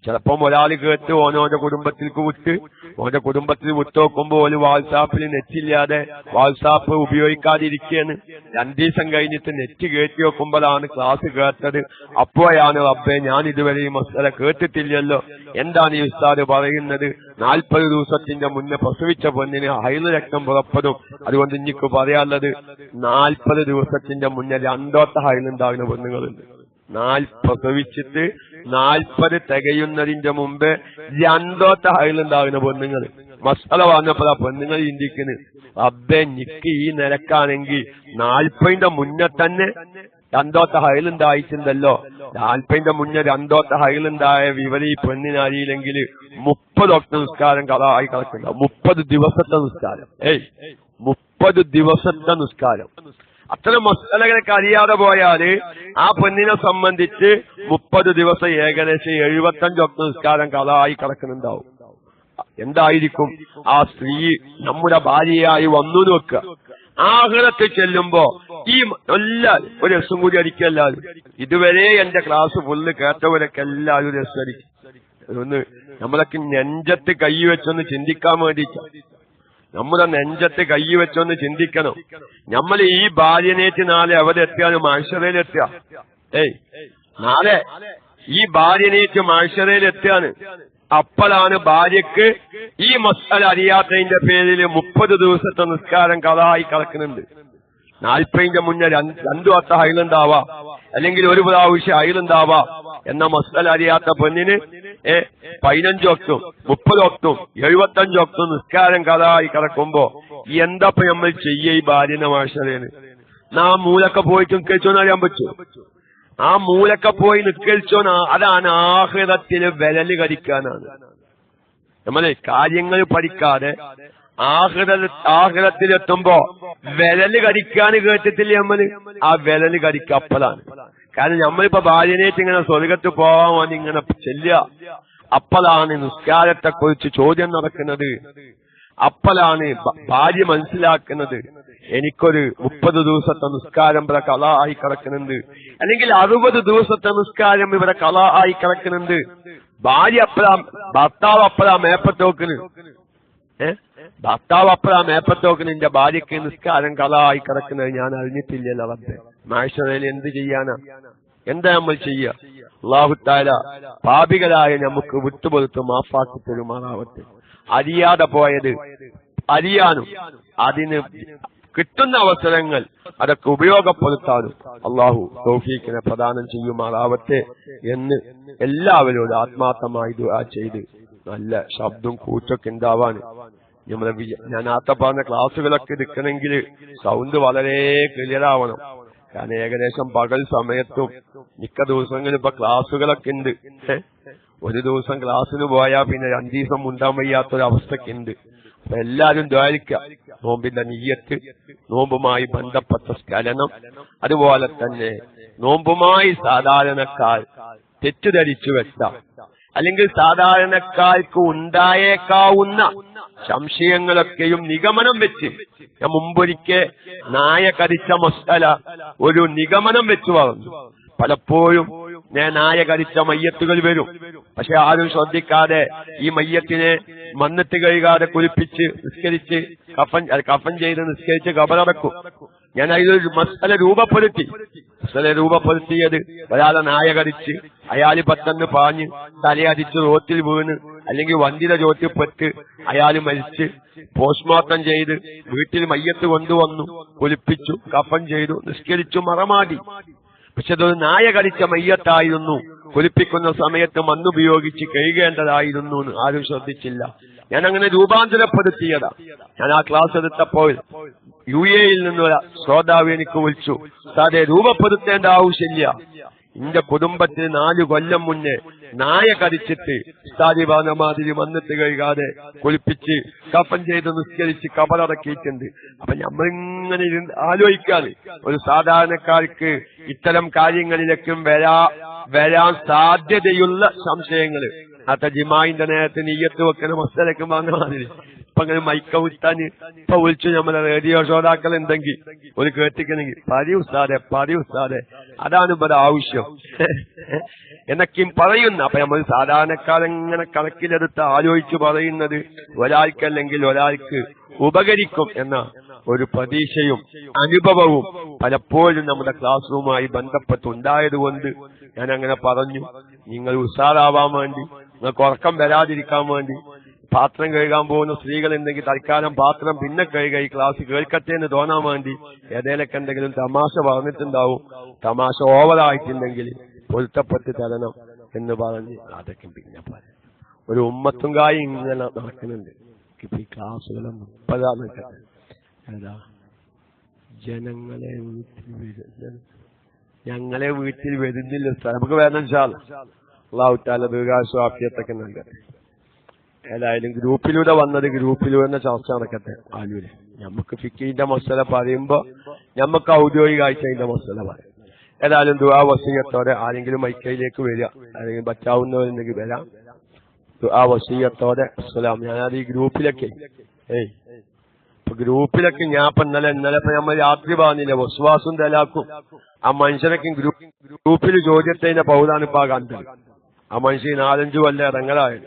[SPEAKER 1] ചിലപ്പം ഒരാൾ കേട്ട് ഓനോന്റെ കുടുംബത്തിലേക്ക് വിട്ട്, ഓന്റെ കുടുംബത്തിൽ വിട്ടുനോക്കുമ്പോ ഒരു വാട്സാപ്പിൽ നെറ്റില്ലാതെ വാട്സാപ്പ് ഉപയോഗിക്കാതിരിക്കുകയാണ്. 2 ദിവസം കഴിഞ്ഞിട്ട് നെറ്റ് കയറ്റി വെക്കുമ്പോഴാണ് ക്ലാസ് കേട്ടത്. അപ്പോഴാണ് റബ്ബേ, ഞാൻ ഇതുവരെ ഈ മസല കേട്ടിട്ടില്ലല്ലോ, എന്താണ് ഈ ഉസ്താദ് പറയുന്നത്? 40 ദിവസത്തിന്റെ മുന്നേ പ്രസവിച്ച പെണ്ണിന് ഹൈദ് രക്തം പുറപ്പെടും. അതുകൊണ്ട് എനിക്ക് പറയാനുള്ളത്, 40 ദിവസത്തിന്റെ മുന്നേ 2 ഹൈദ് ഉണ്ടാകുന്ന പെണ്ണുങ്ങളുണ്ട്. പ്രസവിച്ചിട്ട് 40 തികയുന്നതിന്റെ മുമ്പ് 2 ഹൈദ് ഉണ്ടാകുന്ന പെണ്ണുങ്ങൾ. മസല പറഞ്ഞപ്പോൾ ആ പെണ്ണുങ്ങൾ ചിന്തിക്കുന്നു, റബ്ബേ, എനിക്ക് ഈ നിലക്കാണെങ്കിൽ 40ന്റെ മുന്നേ തന്നെ 2 ഹൈദ് ഉണ്ടായിട്ടുണ്ടല്ലോ. 40ന്റെ മുന്നേ 2 ഹൈദ് ഉണ്ടായ വിവരം ഈ പെണ്ണിന് അറിയില്ലെങ്കിൽ 30 ഒക്ട നിസ്കാരം ഖളായി കിടക്കുന്ന 30 ദിവസത്തെ നിസ്കാരം. 30 ദിവസത്തെ നിസ്കാരം. അത്തരം മസലകളൊക്കെ അറിയാതെ പോയാല് ആ പെണ്ണിനെ സംബന്ധിച്ച് 30 ദിവസം ഏകദേശം 75 ഒക്ട നിസ്കാരം ഖളായി കിടക്കുന്നുണ്ടാവും. എന്തായിരിക്കും ആ സ്ത്രീ നമ്മുടെ ഭാര്യയായി വന്നു നോക്കുക. ആഖിറത്തിൽ ചെല്ലുമ്പോ ഈ ഒരു രസം കൂടി അടിക്കുക. എല്ലാവരും ഇതുവരെ എന്റെ ക്ലാസ് ഫുള്ള് കേട്ടവരൊക്കെ എല്ലാവരും രസം അടിക്കും. ഒന്ന് നമ്മളൊക്കെ നെഞ്ചത്ത് കൈ വെച്ചൊന്ന് ചിന്തിക്കാൻ വേണ്ടിയിട്ട്, നമ്മുടെ നെഞ്ചത്ത് കൈ വെച്ചൊന്ന് ചിന്തിക്കണം. നമ്മൾ ഈ ഭാര്യനേറ്റ് നാളെ എവിടെ എത്തിയാണ്? മഹ്ശറയിലെത്തുക. നാളെ ഈ ഭാര്യനേറ്റ് മഹ്ശറയിലെത്തുകയാണ്. അപ്പോഴാണ് ഭാര്യക്ക് ഈ മസല അറിയാത്തതിന്റെ പേരിൽ 30 ദിവസത്തെ നിസ്കാരം ഖളായി കിടക്കുന്നുണ്ട്. 40ന്റെ മുന്നേ 2 ഹൈദ് ഉണ്ടാവാ, അല്ലെങ്കിൽ ഒരു പ്രാവശ്യം ഹൈദ് ഉണ്ടാവാ എന്ന മസല അറിയാത്ത പെണ്ണിന് 15 ഒക്ടും 30 ഒക്ടും 75 ഒക്ടും നിസ്കാരം ഖളായി കിടക്കുമ്പോ എന്താ നമ്മൾ ചെയ്യ? ഈ ഭാര്യനെ മാഷറേന് നാം മൂലൊക്കെ പോയിട്ട് നിൽക്കോന്ന് അറിയാൻ പറ്റൂ? ആ മൂലൊക്കെ പോയി നിൽക്കൽച്ചോന്ന്, അതാണ് ആഖിറത്തിൽ വിരല് കടിക്കാനാണ്. നമ്മളെ കാര്യങ്ങൾ പഠിക്കാതെ ആഖിറത്തിലെത്തുമ്പോ വിരല് കടിക്കാന് കേട്ടിട്ടില്ലേ നമ്മള്? ആ വിരല് കടിക്കുക അപ്പളാണ്. കാരണം നമ്മളിപ്പോ ഭാര്യനേറ്റ് ഇങ്ങനെ സ്വർഗത്ത് പോവാൻ വേണ്ടി ഇങ്ങനെ ചെല്ലുക. അപ്പളാണ് നിസ്കാരത്തെ കുറിച്ച് ചോദ്യം നടക്കുന്നത്. അപ്പളാണ് ഭാര്യ മനസ്സിലാക്കുന്നത് എനിക്കൊരു 30 ദിവസത്തെ നിസ്കാരം ഇവിടെ കള ആയി കിടക്കുന്നുണ്ട്, അല്ലെങ്കിൽ 60 ദിവസത്തെ നിസ്കാരം ഇവിടെ കള ആയി കിടക്കുന്നുണ്ട്. ഭർത്താവ് അപ്പഴാ മേപ്പത്തോക്കിന് എന്റെ ഭാര്യക്ക് നിസ്കാരം കള ആയി കിടക്കുന്നത് ഞാൻ അറിഞ്ഞിട്ടില്ലല്ലോ. റബ്ബേ, മാഴ്ശറയിൽ എന്ത് ചെയ്യാനാ? എന്താ നമ്മൾ ചെയ്യുക? അല്ലാഹു തആല പാപികളായ നമുക്ക് വിട്ടുപൊറുത്ത് മാഫാക്കി പെരുമാറാവട്ടെ. അറിയാതെ പോയത് അറിയാനും അതിന് കിട്ടുന്ന അവസരങ്ങൾ അതൊക്കെ ഉപയോഗപ്പെടുത്താനും അള്ളാഹു തൗഫീഖിനെ പ്രദാനം ചെയ്യുമാറാവട്ടെ എന്ന് എല്ലാവരോടും ആത്മാർത്ഥമായി ദുആ ചെയ്ത് നല്ല ശബ്ദവും കൂറ്റൊക്കെ ഉണ്ടാവാൻ നമ്മളെ ഞാൻ ആത്ത പറഞ്ഞ ക്ലാസ്സുകളൊക്കെ എടുക്കണമെങ്കിൽ സൗണ്ട് വളരെ ക്ലിയർ ആവണം. കാരണം ഏകദേശം പകൽ സമയത്തും മിക്ക ദിവസങ്ങളിൽ ഇപ്പൊ ക്ലാസ്സുകളൊക്കെ ഉണ്ട്. ഒരു ദിവസം ക്ലാസ്സിന് പോയാൽ പിന്നെ 2 ദിവസം ഉണ്ടാൻ വയ്യാത്തൊരവസ്ഥയൊക്കെ ഉണ്ട്. അപ്പൊ എല്ലാരും ദ്വാരിക്കുക. നോമ്പിന്റെ നിയ്യത്ത്, നോമ്പുമായി ബന്ധപ്പെട്ട സ്ഖലനം, അതുപോലെ തന്നെ നോമ്പുമായി സാധാരണക്കാർ തെറ്റിദ്ധരിച്ചു വെച്ച അല്ലെങ്കിൽ സാധാരണക്കാർക്ക് ഉണ്ടായേക്കാവുന്ന സംശയങ്ങളൊക്കെയും നിഗമനം വെച്ച് ഞാൻ മുമ്പൊരിക്കൽ നായ കടിച്ച മസ്അല ഒരു നിഗമനം വെച്ച് പറഞ്ഞു. പലപ്പോഴും നായ കടിച്ച മയ്യത്തുകൾ വരും, പക്ഷെ ആരും ശ്രദ്ധിക്കാതെ ഈ മയ്യത്തിനെ മണ്ണിട്ട് കഴുകാതെ കുളിപ്പിച്ച് നിസ്കരിച്ച് കഫൻ ചെയ്ത് നിസ്കരിച്ച് ഖബറടക്കും. ഞാൻ അതിലൊരു മസ്അല രൂപപ്പെടുത്തിയത് ഒരാളെ നായ കടിച്ച് അയാൾ പെട്ടെന്ന് പാഞ്ഞ് തലയടിച്ച് റോട്ടിൽ വീണ് അല്ലെങ്കിൽ വണ്ടിയുടെ ചോട്ടിപ്പെട്ട് അയാൾ മരിച്ച് പോസ്റ്റ്മോർട്ടം ചെയ്ത് വീട്ടിൽ മയ്യത്ത് കൊണ്ടുവന്നു, കുളിപ്പിച്ചു, കഫൻ ചെയ്തു, നിസ്കരിച്ചു, മറമാടി. പക്ഷെ അതൊരു നായ കടിച്ച മയ്യത്തായിരുന്നു, കുളിപ്പിക്കുന്ന സമയത്ത് മണ്ണുപയോഗിച്ച് കഴുകേണ്ടതായിരുന്നു എന്ന് ആരും ശ്രദ്ധിച്ചില്ല. ഞാൻ അങ്ങനെ രൂപാന്തരപ്പെടുത്തിയതാ. ഞാൻ ആ ക്ലാസ് എടുത്തപ്പോൾ UAE-യിൽ നിന്നുള്ള ശ്രോതാവ് എനിക്ക് വിളിച്ചു, സാധേ രൂപപ്പെടുത്തേണ്ട ആവശ്യമില്ല. എന്റെ കുടുംബത്തിന് 4 കൊല്ലം മുന്നേ നായ കടിച്ചിട്ട് സ്ഥാതി പറഞ്ഞ മാതിരി മണ്ണിട്ട് കഴുകാതെ കുളിപ്പിച്ച് കഫൻ ചെയ്ത് നിസ്കരിച്ച് കബറടക്കിയിട്ടുണ്ട്. അപ്പൊ നമ്മളിങ്ങനെ ആലോചിക്കാതെ ഒരു സാധാരണക്കാർക്ക് ഇത്തരം കാര്യങ്ങളിലേക്കും വരാൻ സാധ്യതയുള്ള സംശയങ്ങള് അത്ത ജിമായിന്റെ നേരത്തെ നീയത്ത് വെക്കുന്ന മസ്തലക്കും പറഞ്ഞ മാതിരി ഇപ്പൊ അങ്ങനെ മൈക്ക വിട്ടാന് ഇപ്പൊ വിളിച്ചു നമ്മളെ റേഡിയോ ശ്രോതാക്കൾ എന്തെങ്കിൽ ഒരു കേട്ടിക്കണെങ്കിൽ പതി ഉസ്താദെ അതാണ് ഇവിടെ ആവശ്യം എന്നൊക്കെയും പറയുന്ന. അപ്പൊ നമ്മൾ സാധാരണക്കാരെങ്ങനെ കണക്കിലെടുത്ത് ആലോചിച്ച് പറയുന്നത് ഒരാൾക്കല്ലെങ്കിൽ ഒരാൾക്ക് ഉപകരിക്കും എന്ന ഒരു പ്രതീക്ഷയും അനുഭവവും പലപ്പോഴും നമ്മുടെ ക്ലാസ് റൂമുമായി ബന്ധപ്പെട്ടുണ്ടായതുകൊണ്ട് ഞാൻ അങ്ങനെ പറഞ്ഞു. നിങ്ങൾ ഉഷാറാവാൻ വേണ്ടി, നിങ്ങൾക്ക് ഉറക്കം വരാതിരിക്കാൻ വേണ്ടി, പാത്രം കഴുകാൻ പോകുന്ന സ്ത്രീകൾ ഉണ്ടെങ്കിൽ തൽക്കാലം പാത്രം പിന്നെ കഴുകുക, ഈ ക്ലാസ് കേൾക്കട്ടെ എന്ന് തോന്നാൻ വേണ്ടി ഏതേലൊക്കെ എന്തെങ്കിലും തമാശ പറഞ്ഞിട്ടുണ്ടാവും. തമാശ ഓവറായിട്ടുണ്ടെങ്കിൽ പൊരുത്തപ്പെട്ട് തരണം എന്ന് പറഞ്ഞ് അതൊക്കെ പിന്നെ പറയാം. ഒരു ഉമ്മത്തുങ്കായി ഇങ്ങനെ നടക്കുന്നുണ്ട്. ഇപ്പൊ ഈ ക്ലാസ്സുകളൊന്നും ഏതാ ഞങ്ങളെ വീട്ടിൽ വരുന്നില്ല. നമുക്ക് വേണം അല്ലാഹു തആല ദീർഘായുസ്സും നൽകട്ടെ. ഏതായാലും ഗ്രൂപ്പിലൂടെ വന്നത് ഗ്രൂപ്പിലൂടെ ചർച്ച നടക്കട്ടെ. ആലൂര് നമുക്ക് ഫിഖിന്റെ മസല പറയുമ്പോ നമുക്ക് ഔദ്യോഗികമായിട്ട് അതിന്റെ മസല പറയും. ഏതായാലും ദുആ വസിയത്തോടെ ആരെങ്കിലും മൈക്കയിലേക്ക് വരിക, ആരെങ്കിലും പറ്റാവുന്നവരുണ്ടെങ്കിൽ വരാം. ദുആ വസിയത്തോടെ അസ്സലാം. ഞാനത് ഈ ഗ്രൂപ്പിലൊക്കെ ഞാൻ ഇപ്പൊ ഇന്നലെ ഇപ്പൊ നമ്മൾ രാത്രി പറഞ്ഞില്ല വസ്വാസും തലാക്കും. ആ മനുഷ്യനൊക്കെ ഗ്രൂപ്പിൽ ചോദ്യത്തിന്റെ പൗതാണ് ഇപ്പൊ കണ്ടത്. ആ മനുഷ്യൻ 4-5 കൊല്ലം ഇറങ്ങലായത്.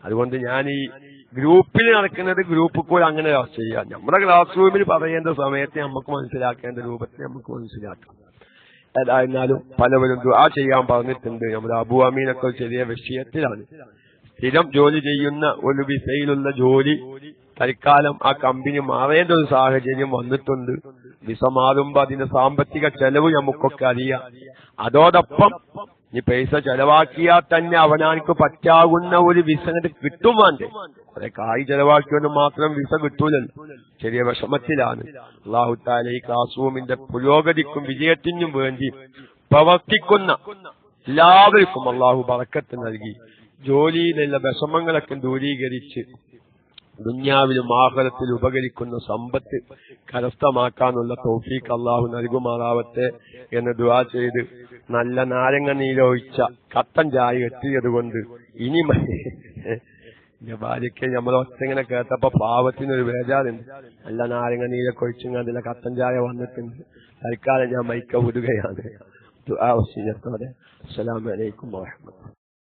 [SPEAKER 1] അതുകൊണ്ട് ഞാൻ ഈ ഗ്രൂപ്പിൽ നടക്കുന്നത് ഗ്രൂപ്പിൽ കൂടെ അങ്ങനെ ചർച്ച ചെയ്യാം. നമ്മുടെ ക്ലാസ് റൂമിൽ പറയേണ്ട സമയത്ത് നമുക്ക് മനസ്സിലാക്കേണ്ട രൂപത്തിൽ നമുക്ക് മനസ്സിലാക്കാം. ഏതായിരുന്നാലും പലവരും ദുആ ചെയ്യാൻ പറഞ്ഞിട്ടുണ്ട്. നമ്മുടെ അബു അമീനൊക്കെ ചെറിയ വിഷയത്തിലാണ്. സ്ഥിരം ജോലി ചെയ്യുന്ന ഒരു വിസയിലുള്ള ജോലി തൽക്കാലം ആ കമ്പനി മാറേണ്ട ഒരു സാഹചര്യം വന്നിട്ടുണ്ട്. വിസ മാറുമ്പോ അതിന്റെ സാമ്പത്തിക ചെലവ് നമുക്കൊക്കെ അറിയാം. അതോടൊപ്പം ഈ പൈസ ചെലവാക്കിയാൽ തന്നെ അവനാർക്ക് പറ്റാവുന്ന ഒരു വിസ കിട്ടും വേണ്ടേ. അതെ, കായ് ചെലവാക്കിയൊന്നും മാത്രം വിസ കിട്ടൂലല്ലോ. ചെറിയ വിഷമത്തിലാണ്. അല്ലാഹു തആല ഈ ക്ലാസ് റൂമിന്റെ പുരോഗതിക്കും വിജയത്തിനും വേണ്ടി പ്രവർത്തിക്കുന്ന എല്ലാവർക്കും അല്ലാഹു ബറക്കത്ത് നൽകി ജോലിയിലുള്ള വിഷമങ്ങളൊക്കെ ദൂരീകരിച്ച് ദുനിയാവിലും ആഖിറത്തിലും ഉപകരിക്കുന്ന സമ്പത്ത് കരസ്ഥമാക്കാനുള്ള തൗഫീഖ് അല്ലാഹു നൽകുമാറാവട്ടെ എന്ന് ദുആ ചെയ്ത് നല്ല നാരങ്ങ നീരൊഴിച്ച കട്ടൻ ചായ എത്തിയത് കൊണ്ട് ഇനി എന്റെ ഭാര്യയ്ക്ക് നമ്മൾ ഒറ്റങ്ങനെ കേട്ടപ്പോ പാവത്തിനൊരു ബേജാറുണ്ട്. നല്ല നാരങ്ങ നീരൊക്കെ ഒഴിച്ചെങ്കിൽ അതിലെ കട്ടൻ ചായ വന്നിട്ടുണ്ട്. തൽക്കാലം ഞാൻ മൈക്ക വിടുകയാണ്. ദുആ വസിയത്തോടെ. അസ്സലാമു അലൈക്കും വറഹ്മത്തുള്ളാഹി.